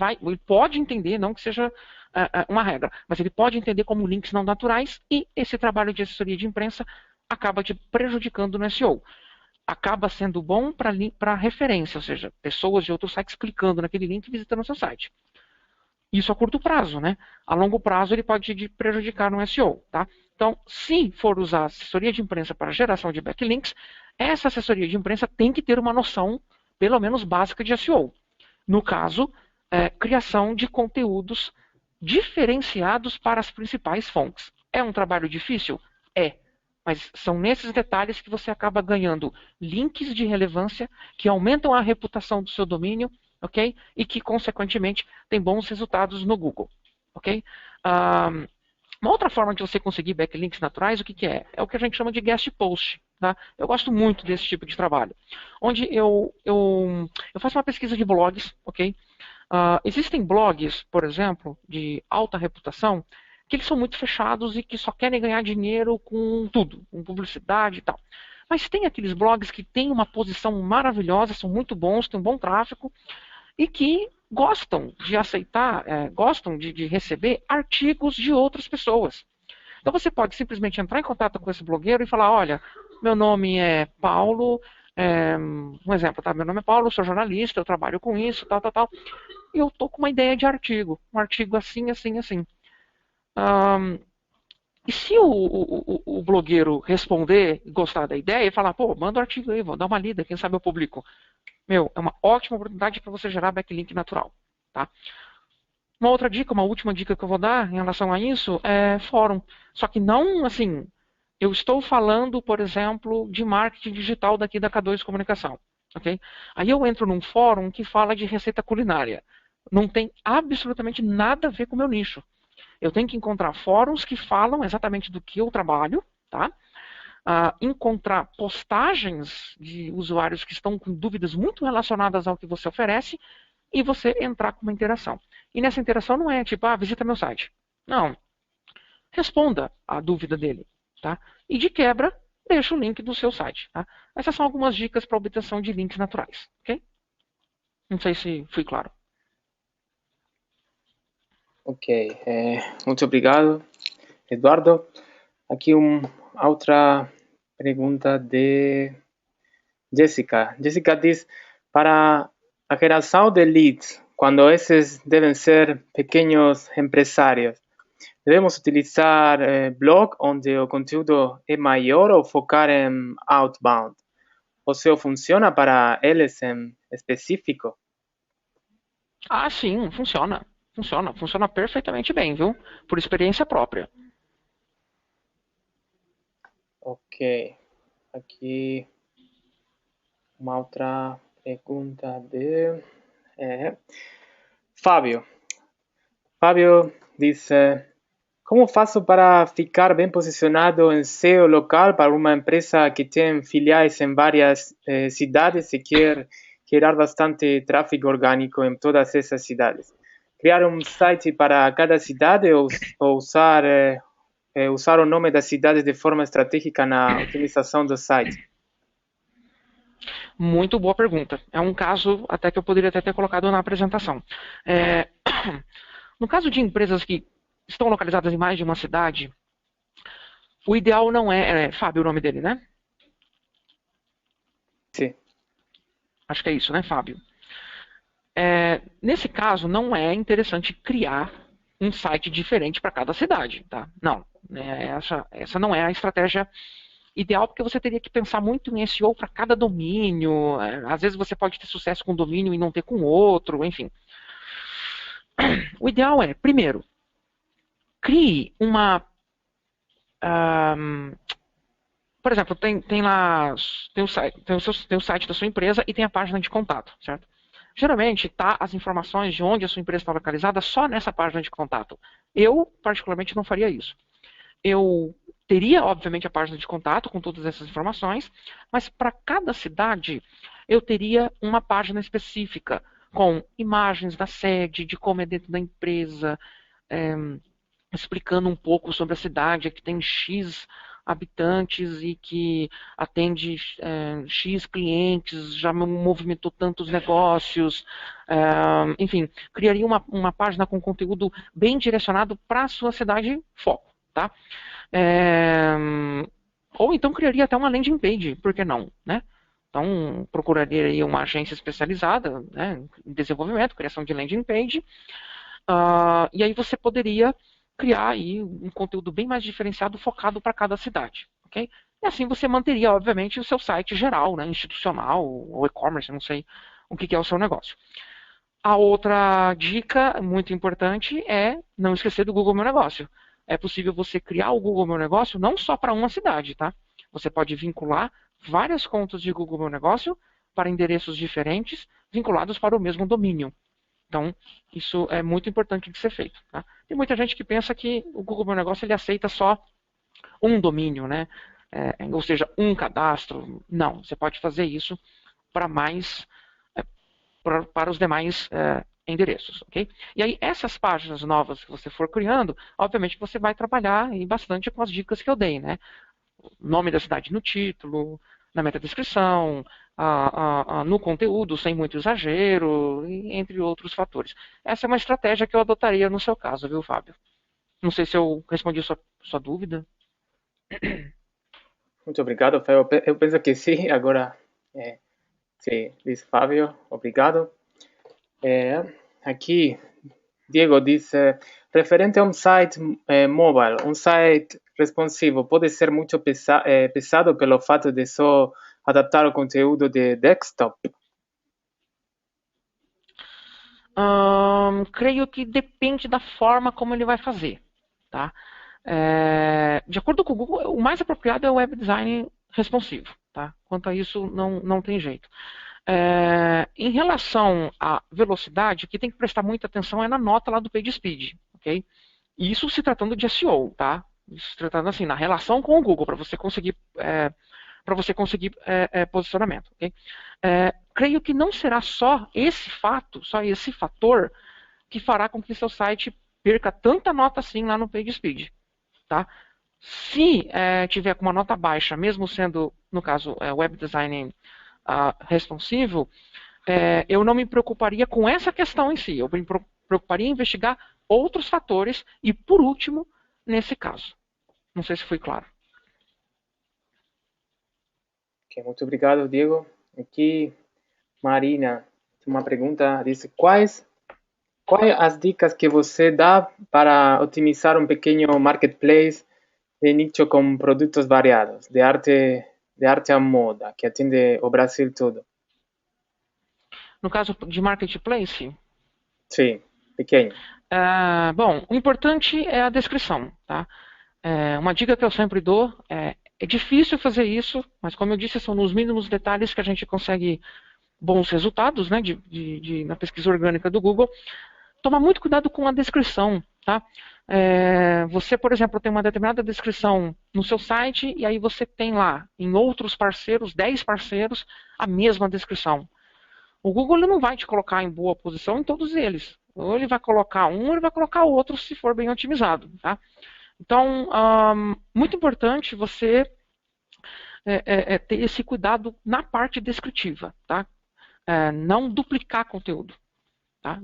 pode entender, não que seja uma regra, mas ele pode entender como links não naturais e esse trabalho de assessoria de imprensa acaba te prejudicando no SEO. Acaba sendo bom para referência, ou seja, pessoas de outros sites clicando naquele link e visitando o seu site. Isso a curto prazo, né? A longo prazo ele pode te prejudicar no SEO, tá? Então, se for usar assessoria de imprensa para geração de backlinks, essa assessoria de imprensa tem que ter uma noção, pelo menos básica, de SEO. No caso, criação de conteúdos diferenciados para as principais fontes. É um trabalho difícil? É. Mas são nesses detalhes que você acaba ganhando links de relevância que aumentam a reputação do seu domínio, ok? E que, consequentemente, tem bons resultados no Google, ok? Uma outra forma de você conseguir backlinks naturais, o que é? É o que a gente chama de guest post. Tá? Eu gosto muito desse tipo de trabalho, onde eu faço uma pesquisa de blogs, ok? Existem blogs, por exemplo, de alta reputação, que eles são muito fechados e que só querem ganhar dinheiro com tudo, com publicidade e tal. Mas tem aqueles blogs que têm uma posição maravilhosa, são muito bons, têm um bom tráfego e que gostam de aceitar, gostam de receber artigos de outras pessoas. Então você pode simplesmente entrar em contato com esse blogueiro e falar, olha, meu nome é Paulo, um exemplo, tá? Meu nome é Paulo, sou jornalista, eu trabalho com isso, tal, tal, tal. E eu tô com uma ideia de artigo, um artigo assim, assim, assim. E se o blogueiro responder, gostar da ideia e falar, pô, manda o artigo aí, vou dar uma lida, quem sabe eu publico. Meu, é uma ótima oportunidade para você gerar backlink natural, tá? Uma outra dica, uma última dica que eu vou dar em relação a isso é fórum. Só que não, assim, eu estou falando, por exemplo, de marketing digital daqui da K2 Comunicação, ok? Aí eu entro num fórum que fala de receita culinária. Não tem absolutamente nada a ver com o meu nicho. Eu tenho que encontrar fóruns que falam exatamente do que eu trabalho, tá? Encontrar postagens de usuários que estão com dúvidas muito relacionadas ao que você oferece e você entrar com uma interação. E nessa interação não é tipo, visita meu site. Não. Responda a dúvida dele, tá? E de quebra, deixa o link do seu site, tá? Essas são algumas dicas para obtenção de links naturais, ok? Não sei se fui claro. Ok, muito obrigado, Eduardo. Aqui outra pergunta de Jessica. Jessica diz, para a geração de leads, quando esses devem ser pequenos empresários, devemos utilizar blog, onde o conteúdo é maior, ou focar em outbound? O SEO funciona para eles em específico? Sim, funciona. Funciona perfeitamente bem, viu? Por experiência própria. Ok. Aqui uma outra pergunta de Fábio. Fábio dice, como faço para ficar bem posicionado em SEO local para uma empresa que tem filiais em várias cidades e quer gerar bastante tráfego orgânico em todas essas cidades? Criar um site para cada cidade ou usar o nome das cidades de forma estratégica na otimização do site? Muito boa pergunta. É um caso até que eu poderia até ter colocado na apresentação. No caso de empresas que estão localizadas em mais de uma cidade, o ideal não é Fábio o nome dele, né? Sim. Acho que é isso, né, Fábio? Nesse caso, não é interessante criar um site diferente para cada cidade, tá? Não. Essa não é a estratégia ideal, porque você teria que pensar muito em SEO para cada domínio. Às vezes você pode ter sucesso com um domínio e não ter com outro, enfim. O ideal é, primeiro, crie uma... por exemplo, tem lá tem o site da sua empresa e tem a página de contato, certo? Geralmente está as informações de onde a sua empresa está localizada só nessa página de contato. Eu, particularmente, não faria isso. Eu teria, obviamente, a página de contato com todas essas informações, mas para cada cidade eu teria uma página específica com imagens da sede, de como é dentro da empresa, explicando um pouco sobre a cidade, que tem X habitantes e que atende X clientes, já movimentou tantos negócios, enfim, criaria uma página com conteúdo bem direcionado para a sua cidade foco, tá? Ou então criaria até uma landing page, por que não, né? Então, procuraria aí uma agência especializada, né, em desenvolvimento, criação de landing page, E aí você poderia criar aí um conteúdo bem mais diferenciado, focado para cada cidade, ok? E assim você manteria, obviamente, o seu site geral, né, institucional ou e-commerce, não sei o que é o seu negócio. A outra dica muito importante é não esquecer do Google Meu Negócio. É possível você criar o Google Meu Negócio não só para uma cidade, tá? Você pode vincular várias contas de Google Meu Negócio para endereços diferentes, vinculados para o mesmo domínio. Então, isso é muito importante de ser feito. Tá? Tem muita gente que pensa que o Google Meu Negócio ele aceita só um domínio, né? Ou seja, um cadastro. Não, você pode fazer isso para mais para os demais endereços, ok? E aí, essas páginas novas que você for criando, obviamente você vai trabalhar bastante com as dicas que eu dei, né? Nome da cidade no título, na metadescrição, no conteúdo, sem muito exagero, entre outros fatores. Essa é uma estratégia que eu adotaria no seu caso, viu, Fábio? Não sei se eu respondi a sua dúvida. Muito obrigado, Fábio. Eu penso que sim. Agora, sim, diz Fábio, obrigado. Aqui, Diego diz, referente a um site mobile, um site responsivo, pode ser muito pesado pelo fato de só adaptar o conteúdo de desktop? Creio que depende da forma como ele vai fazer. Tá? De acordo com o Google, o mais apropriado é o web design responsivo. Tá? Quanto a isso, não tem jeito. Em relação à velocidade, o que tem que prestar muita atenção é na nota lá do PageSpeed. Okay? Isso se tratando de SEO, tá? Isso se tratando assim, na relação com o Google, para você conseguir posicionamento. Okay? Creio que não será só esse fator, que fará com que seu site perca tanta nota assim lá no PageSpeed. Tá? Se tiver com uma nota baixa, mesmo sendo, no caso, web design responsivo, eu não me preocuparia com essa questão em si. Eu me preocuparia em investigar outros fatores e, por último, nesse caso. Não sei se foi claro. Okay, muito obrigado, Diego. Aqui, Marina, uma pergunta, diz, quais as dicas que você dá para otimizar um pequeno marketplace de nicho com produtos variados, de arte à moda, que atende o Brasil todo? No caso de marketplace? Sim, pequeno. Bom, o importante é a descrição. Tá? Uma dica que eu sempre dou é difícil fazer isso, mas como eu disse, são nos mínimos detalhes que a gente consegue bons resultados, né, na pesquisa orgânica do Google. Toma muito cuidado com a descrição. Tá? Você, por exemplo, tem uma determinada descrição no seu site e aí você tem lá, em outros parceiros, 10 parceiros, a mesma descrição. O Google ele não vai te colocar em boa posição em todos eles. Ou ele vai colocar um, ou ele vai colocar outro, se for bem otimizado. Tá? Então, muito importante você ter esse cuidado na parte descritiva. Tá? Não duplicar conteúdo. Tá?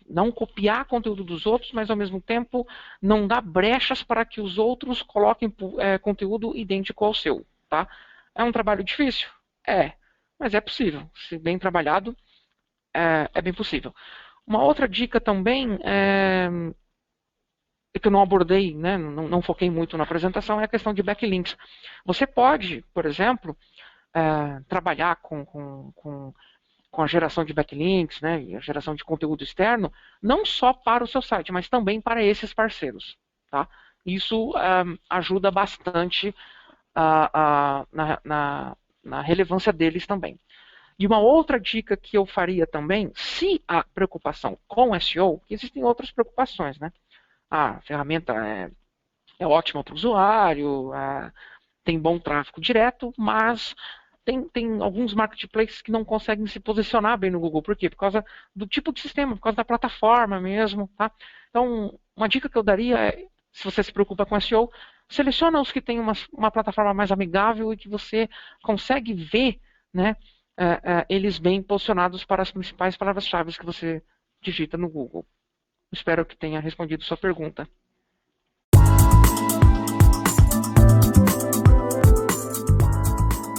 Não copiar conteúdo dos outros, mas ao mesmo tempo não dar brechas para que os outros coloquem conteúdo idêntico ao seu. Tá? É um trabalho difícil? Mas é possível. Se bem trabalhado, é bem possível. Uma outra dica também que eu não abordei, né, não foquei muito na apresentação, é a questão de backlinks. Você pode, por exemplo, trabalhar com a geração de backlinks, né, e a geração de conteúdo externo, não só para o seu site, mas também para esses parceiros. Tá? Isso ajuda bastante na relevância deles também. E uma outra dica que eu faria também, se a preocupação com SEO, que existem outras preocupações, né? A ferramenta é ótima para o usuário, tem bom tráfego direto, mas tem alguns marketplaces que não conseguem se posicionar bem no Google. Por quê? Por causa do tipo de sistema, por causa da plataforma mesmo. Tá? Então, uma dica que eu daria é, se você se preocupa com SEO, seleciona os que têm uma plataforma mais amigável e que você consegue ver, né, eles bem posicionados para as principais palavras-chave que você digita no Google. Espero que tenha respondido sua pergunta.